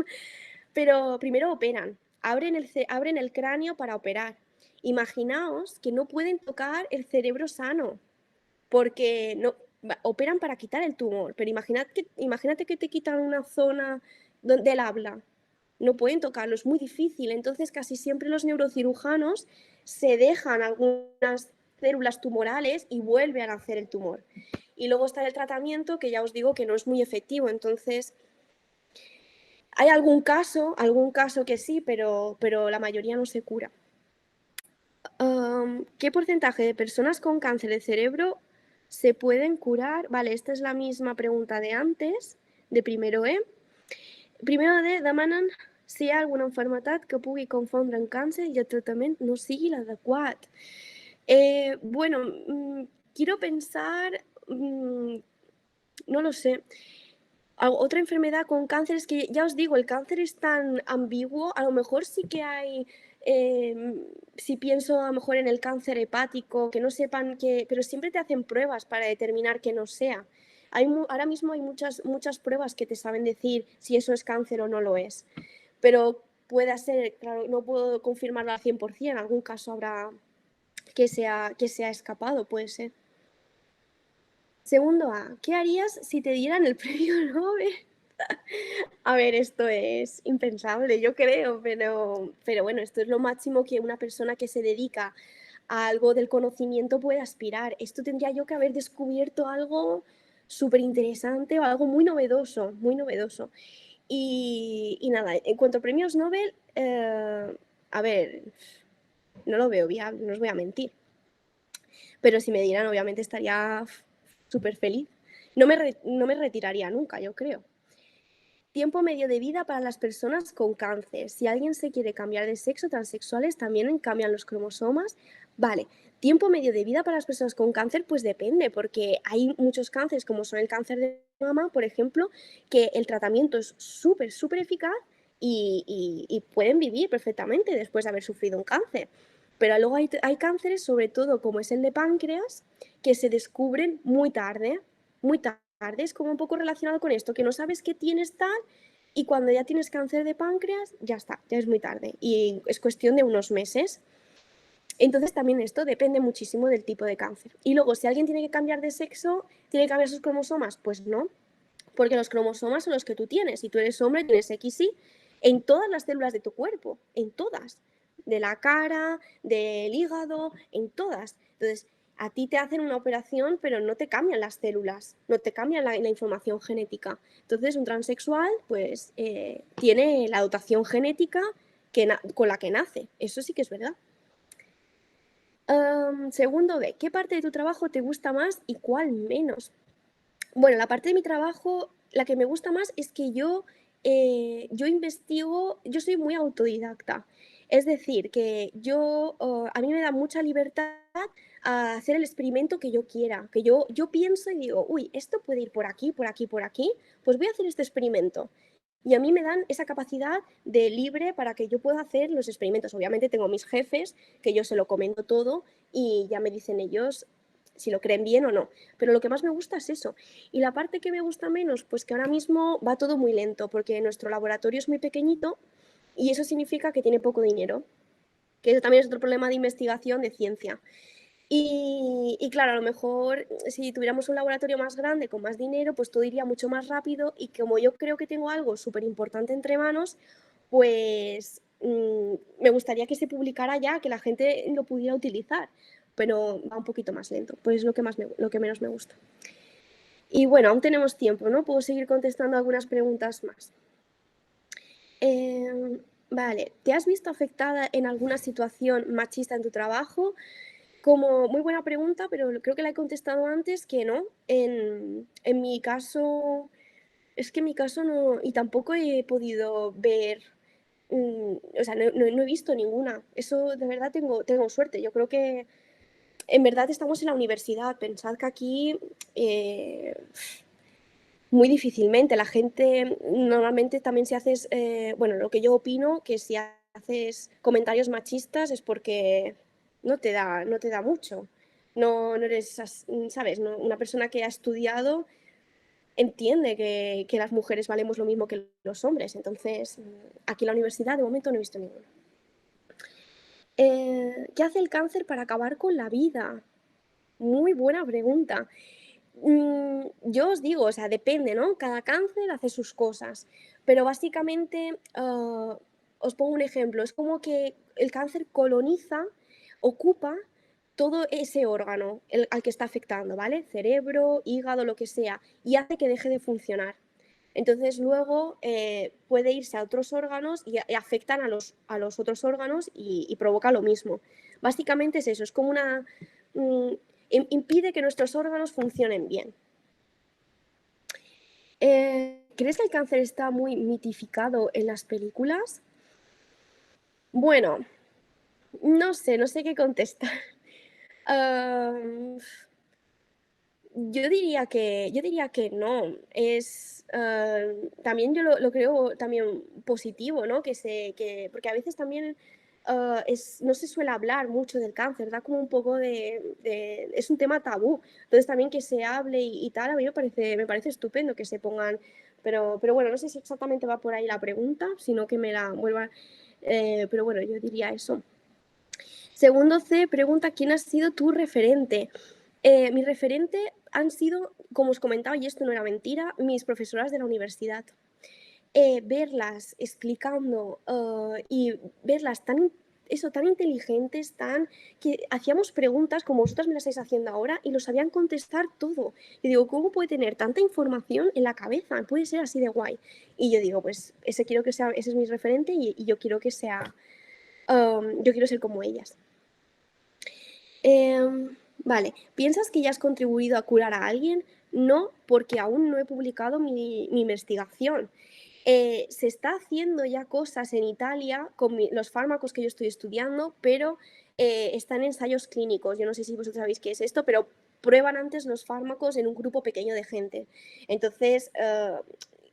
pero primero operan, abren el cráneo para operar. Imaginaos que no pueden tocar el cerebro sano, porque no, operan para quitar el tumor, pero imagínate que te quitan una zona del habla, no pueden tocarlo, es muy difícil. Entonces casi siempre los neurocirujanos se dejan algunas células tumorales y vuelven a hacer el tumor. Y luego está el tratamiento, que ya os digo que no es muy efectivo. Entonces, hay algún caso que sí, pero la mayoría no se cura. ¿Qué porcentaje de personas con cáncer de cerebro se pueden curar? Vale, esta es la misma pregunta de antes, de primero E. Primero D, demanen si hi ha alguna enfermedad que pugui confondre en càncer i el tractament no sigui l'adequat. Bueno, quiero pensar, no lo sé. Otra enfermedad con cáncer es que, ya os digo, el cáncer es tan ambiguo, a lo mejor sí que hay, si pienso a lo mejor en el cáncer hepático, que no sepan que, pero siempre te hacen pruebas para determinar que no sea. Ahora mismo hay muchas pruebas que te saben decir si eso es cáncer o no lo es, pero puede ser, claro, no puedo confirmarlo al 100%, algún caso habrá que se ha escapado, puede ser. Segundo A, ¿qué harías si te dieran el premio Nobel? A ver, esto es impensable, yo creo, pero bueno, esto es lo máximo que una persona que se dedica a algo del conocimiento puede aspirar. Esto tendría yo que haber descubierto algo súper interesante o algo muy novedoso, muy novedoso. Y nada, en cuanto a premios Nobel, a ver, no lo veo viable, no os voy a mentir. Pero si me dieran, obviamente estaría súper feliz. No me retiraría nunca, yo creo. Tiempo medio de vida para las personas con cáncer. Si alguien se quiere cambiar de sexo, transexuales también cambian los cromosomas. Vale, tiempo medio de vida para las personas con cáncer, pues depende, porque hay muchos cánceres, como son el cáncer de mama, por ejemplo, que el tratamiento es súper, súper eficaz y pueden vivir perfectamente después de haber sufrido un cáncer. Pero luego hay cánceres, sobre todo como es el de páncreas, que se descubren muy tarde, muy tarde. Es como un poco relacionado con esto, que no sabes qué tienes tal y cuando ya tienes cáncer de páncreas, ya está, ya es muy tarde y es cuestión de unos meses. Entonces también esto depende muchísimo del tipo de cáncer. Y luego, si alguien tiene que cambiar de sexo, ¿tiene que cambiar sus cromosomas? Pues no, porque los cromosomas son los que tú tienes. Si tú eres hombre, tienes XY en todas las células de tu cuerpo, en todas. De la cara, del hígado, en todas. Entonces, a ti te hacen una operación, pero no te cambian las células, no te cambian la información genética. Entonces, un transexual, pues, tiene la dotación genética con la que nace. Eso sí que es verdad. Segundo B, ¿qué parte de tu trabajo te gusta más y cuál menos? Bueno, la parte de mi trabajo, la que me gusta más es que yo investigo, yo soy muy autodidacta. Es decir, que a mí me da mucha libertad a hacer el experimento que yo quiera, que yo pienso y digo, uy, esto puede ir por aquí, por aquí, por aquí, pues voy a hacer este experimento. Y a mí me dan esa capacidad de libre para que yo pueda hacer los experimentos. Obviamente tengo mis jefes, que yo se lo comento todo y ya me dicen ellos si lo creen bien o no. Pero lo que más me gusta es eso. Y la parte que me gusta menos, pues que ahora mismo va todo muy lento, porque nuestro laboratorio es muy pequeñito y eso significa que tiene poco dinero, que eso también es otro problema de investigación de ciencia. Y claro, a lo mejor si tuviéramos un laboratorio más grande, con más dinero, pues todo iría mucho más rápido y como yo creo que tengo algo súper importante entre manos, pues me gustaría que se publicara ya, que la gente lo pudiera utilizar, pero va un poquito más lento, pues es lo que menos me gusta. Y bueno, aún tenemos tiempo, ¿no? Puedo seguir contestando algunas preguntas más. Vale, ¿te has visto afectada en alguna situación machista en tu trabajo? Como muy buena pregunta, pero creo que la he contestado antes que no. En mi caso, es que en mi caso no, y tampoco he podido ver, o sea, no he visto ninguna. Eso de verdad tengo suerte. Yo creo que en verdad estamos en la universidad. Pensad que aquí muy difícilmente. La gente normalmente también si haces, bueno, lo que yo opino, que si haces comentarios machistas es porque no te da mucho. No eres, ¿sabes? Una persona que ha estudiado entiende que las mujeres valemos lo mismo que los hombres. Entonces, aquí en la universidad de momento no he visto ninguno. ¿Qué hace el cáncer para acabar con la vida? Muy buena pregunta. Yo os digo, o sea, depende, ¿no? Cada cáncer hace sus cosas, pero básicamente, os pongo un ejemplo, es como que el cáncer coloniza, ocupa todo ese órgano al que está afectando, ¿vale? Cerebro, hígado, lo que sea, y hace que deje de funcionar. Entonces luego puede irse a otros órganos y afectan a los otros órganos y provoca lo mismo. Básicamente es eso, es como impide que nuestros órganos funcionen bien. ¿Crees que el cáncer está muy mitificado en las películas? Bueno, no sé qué contestar. Yo diría que no. También yo lo creo también positivo, ¿no? Porque a veces también no se suele hablar mucho del cáncer, da como un poco es un tema tabú. Entonces también que se hable y tal, a mí me parece estupendo que se pongan, pero bueno, no sé si exactamente va por ahí la pregunta, sino que me la vuelva, pero bueno, yo diría eso. Segundo C, pregunta, ¿quién ha sido tu referente? Mi referente han sido, como os comentaba, y esto no era mentira, mis profesoras de la universidad. Verlas explicando y verlas tan eso, tan inteligentes, que hacíamos preguntas como vosotras me las estáis haciendo ahora y lo sabían contestar todo. Y digo, ¿cómo puede tener tanta información en la cabeza? Puede ser así de guay. Y yo digo, pues ese es mi referente y yo quiero que sea, yo quiero ser como ellas. Vale, ¿piensas que ya has contribuido a curar a alguien? No, porque aún no he publicado mi investigación. Se está haciendo ya cosas en Italia con los fármacos que yo estoy estudiando, pero están ensayos clínicos. Yo no sé si vosotros sabéis qué es esto, pero prueban antes los fármacos en un grupo pequeño de gente. Entonces,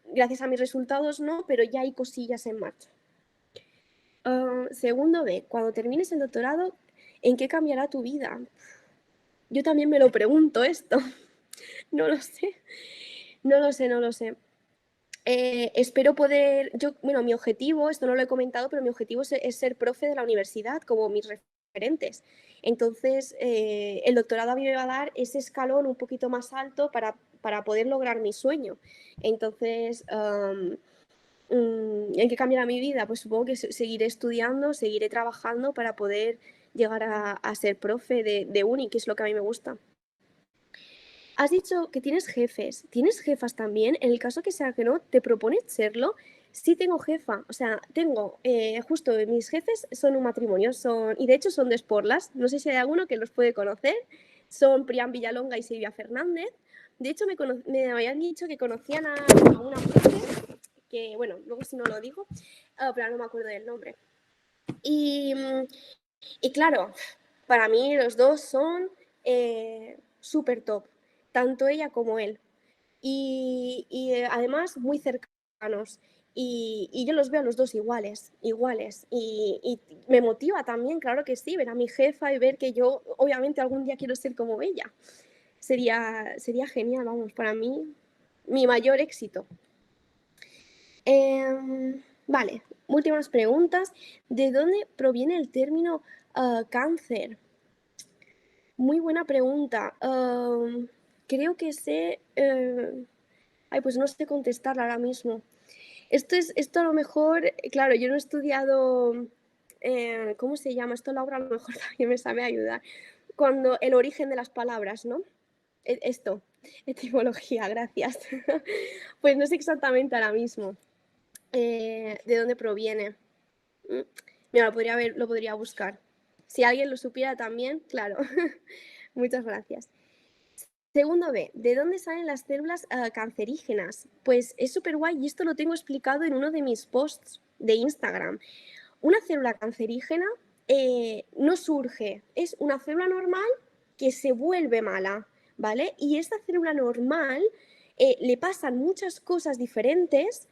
gracias a mis resultados no, pero ya hay cosillas en marcha. Segundo B, cuando termines el doctorado, ¿en qué cambiará tu vida? Yo también me lo pregunto esto. No lo sé. No lo sé, no lo sé. Espero poder, bueno, mi objetivo, esto no lo he comentado, pero mi objetivo es ser profe de la universidad, como mis referentes. Entonces, el doctorado a mí me va a dar ese escalón un poquito más alto para poder lograr mi sueño. Entonces, ¿en qué cambiará mi vida? Pues supongo que seguiré estudiando, seguiré trabajando para poder llegar a ser profe de uni, que es lo que a mí me gusta. Has dicho que tienes jefes. ¿Tienes jefas también? En el caso que sea que no, ¿te propones serlo? Sí tengo jefa. O sea, tengo, justo mis jefes son un matrimonio, y de hecho son de Sporlas. No sé si hay alguno que los puede conocer. Son Prián Villalonga y Silvia Fernández. De hecho, me habían dicho que conocían a una profe, que bueno, luego si no lo digo, pero no me acuerdo del nombre. Y claro, para mí los dos son súper top, tanto ella como él. Y además muy cercanos. Y yo los veo a los dos iguales. Y me motiva también, claro que sí, ver a mi jefa y ver que yo obviamente algún día quiero ser como ella. Sería genial, vamos, para mí, mi mayor éxito. Vale, últimas preguntas. ¿De dónde proviene el término cáncer? Muy buena pregunta. Creo que sé... ay, pues no sé contestarla ahora mismo. Esto a lo mejor, claro, yo no he estudiado... ¿cómo se llama? Esto Laura a lo mejor también me sabe ayudar. Cuando el origen de las palabras, ¿no? Esto, etimología, gracias. Pues no sé exactamente ahora mismo de dónde proviene. Mira, lo podría buscar. Si alguien lo supiera también, claro. Muchas gracias. Segundo B, ¿de dónde salen las células cancerígenas? Pues es súper guay y esto lo tengo explicado en uno de mis posts de Instagram. Una célula cancerígena no surge, es una célula normal que se vuelve mala, ¿vale? Y esta célula normal le pasan muchas cosas diferentes,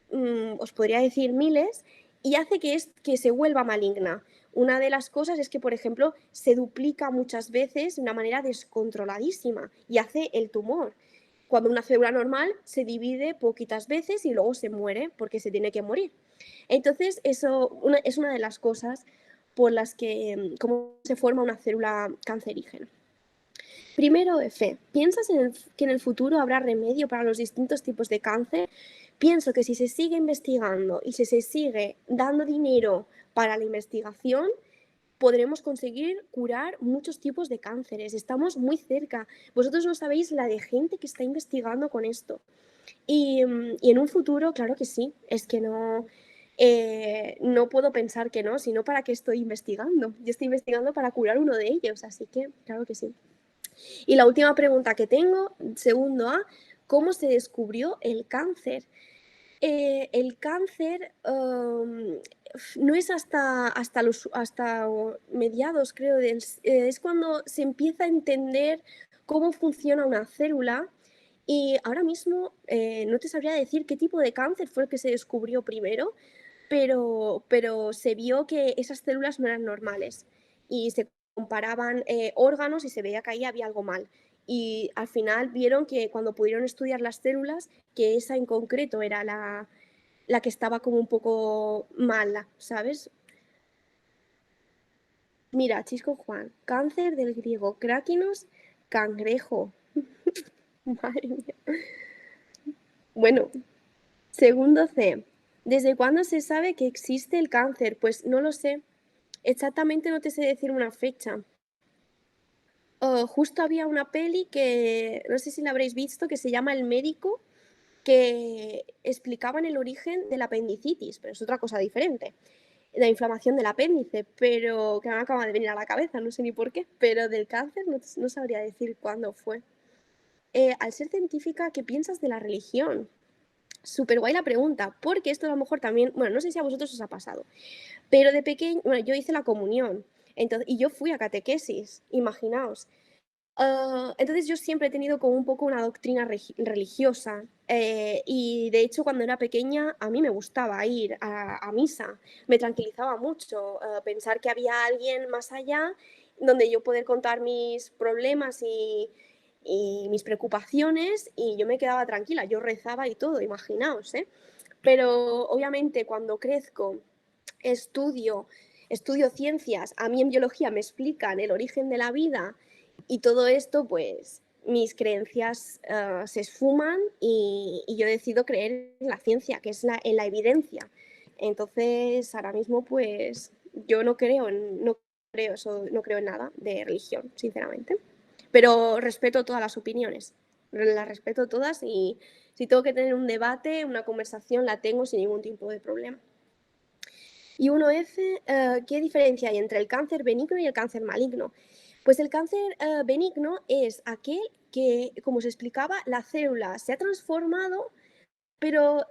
os podría decir miles, y hace que se vuelva maligna. Una de las cosas es que, por ejemplo, se duplica muchas veces de una manera descontroladísima y hace el tumor. Cuando una célula normal se divide poquitas veces y luego se muere porque se tiene que morir. Entonces, eso es una de las cosas por las que cómo se forma una célula cancerígena. Primero, F. ¿Piensas que en el futuro habrá remedio para los distintos tipos de cáncer? Pienso que si se sigue investigando y si se sigue dando dinero para la investigación, podremos conseguir curar muchos tipos de cánceres. Estamos muy cerca. Vosotros no sabéis la de gente que está investigando con esto. Y en un futuro, claro que sí. Es que no puedo pensar que no, sino para qué estoy investigando. Yo estoy investigando para curar uno de ellos, así que claro que sí. Y la última pregunta que tengo, segundo A, ¿cómo se descubrió el cáncer? El cáncer no es hasta mediados, creo, es cuando se empieza a entender cómo funciona una célula y ahora mismo no te sabría decir qué tipo de cáncer fue el que se descubrió primero, pero se vio que esas células no eran normales y se comparaban órganos y se veía que ahí había algo mal. Y al final vieron que cuando pudieron estudiar las células, que esa en concreto era la que estaba como un poco mala, ¿sabes? Mira, Chisco Juan, cáncer del griego, cráquinos, cangrejo. Madre mía. Bueno, segundo C. ¿Desde cuándo se sabe que existe el cáncer? Pues no lo sé. Exactamente no te sé decir una fecha. Justo había una peli que, no sé si la habréis visto, que se llama El médico, que explicaban el origen de la apendicitis, pero es otra cosa diferente. La inflamación del apéndice, pero que me acaba de venir a la cabeza, no sé ni por qué, pero del cáncer no sabría decir cuándo fue. Al ser científica, ¿qué piensas de la religión? Súper guay la pregunta, porque esto a lo mejor también, bueno, no sé si a vosotros os ha pasado, pero de pequeño, bueno, yo hice la comunión, entonces, y yo fui a catequesis, imaginaos. Entonces yo siempre he tenido como un poco una doctrina religiosa, y de hecho cuando era pequeña a mí me gustaba ir a misa, me tranquilizaba mucho pensar que había alguien más allá donde yo poder contar mis problemas y mis preocupaciones y yo me quedaba tranquila, yo rezaba y todo, imaginaos, ¿eh? Pero obviamente cuando crezco, estudio, estudio ciencias, a mí en biología me explican el origen de la vida y todo esto, pues mis creencias se esfuman y yo decido creer en la ciencia, que es en la evidencia. Entonces, ahora mismo, pues yo no creo en nada de religión, sinceramente. Pero respeto todas las opiniones, las respeto todas y si tengo que tener un debate, una conversación, la tengo sin ningún tipo de problema. Y 1F, ¿qué diferencia hay entre el cáncer benigno y el cáncer maligno? Pues el cáncer benigno es aquel que, como se explicaba, la célula se ha transformado, pero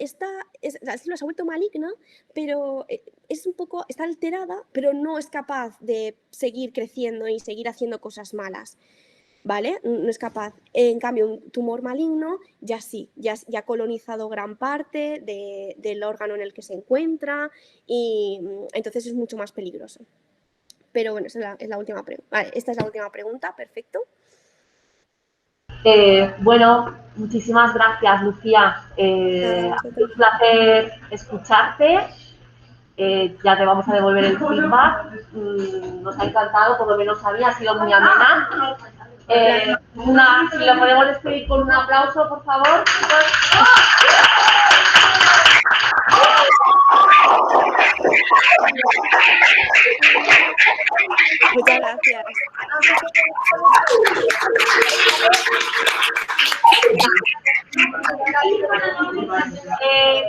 la célula se ha vuelto maligna, pero es un poco, está alterada, pero no es capaz de seguir creciendo y seguir haciendo cosas malas. ¿Vale? No es capaz. En cambio, un tumor maligno ya sí, ya ha colonizado gran parte del órgano en el que se encuentra y entonces es mucho más peligroso. Pero bueno, esa es la última pregunta. Vale, esta es la última pregunta, perfecto. Bueno, muchísimas gracias, Lucía. Nada, Ha sido vosotros. un placer escucharte. Ya te vamos a devolver el feedback. Nos ha encantado, por lo menos a mí, ha sido muy amena. Si lo podemos despedir con un aplauso, por favor. Muchas gracias.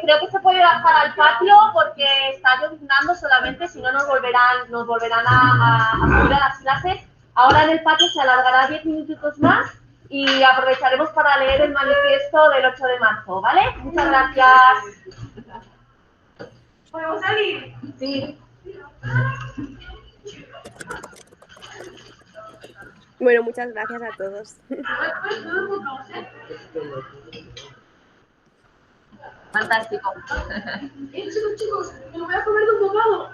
Creo que se puede bajar al patio porque está lloviznando solamente, si no nos volverán a subir a las clases. Ahora en el patio se alargará 10 minutitos más y aprovecharemos para leer el manifiesto del 8 de marzo, ¿vale? Muchas gracias. ¿Podemos salir? Sí. Bueno, muchas gracias a todos. Fantástico. Chicos, me lo voy a comer de un bocado.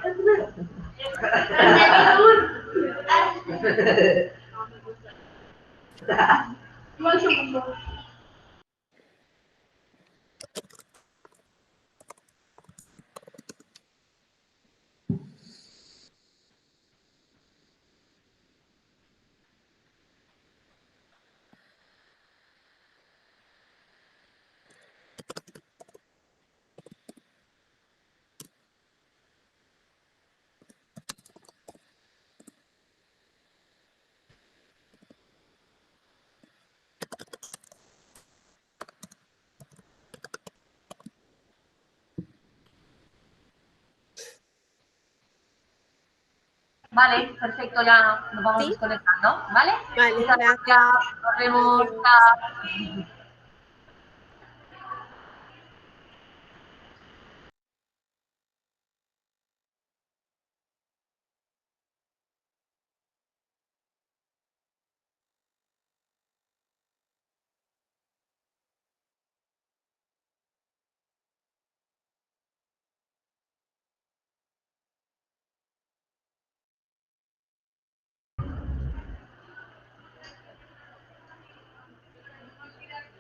Vale, perfecto, ya nos vamos ¿Sí? desconectando, ¿vale? Vale, Muchas gracias. gracias, nos vemos. Adiós. Chao.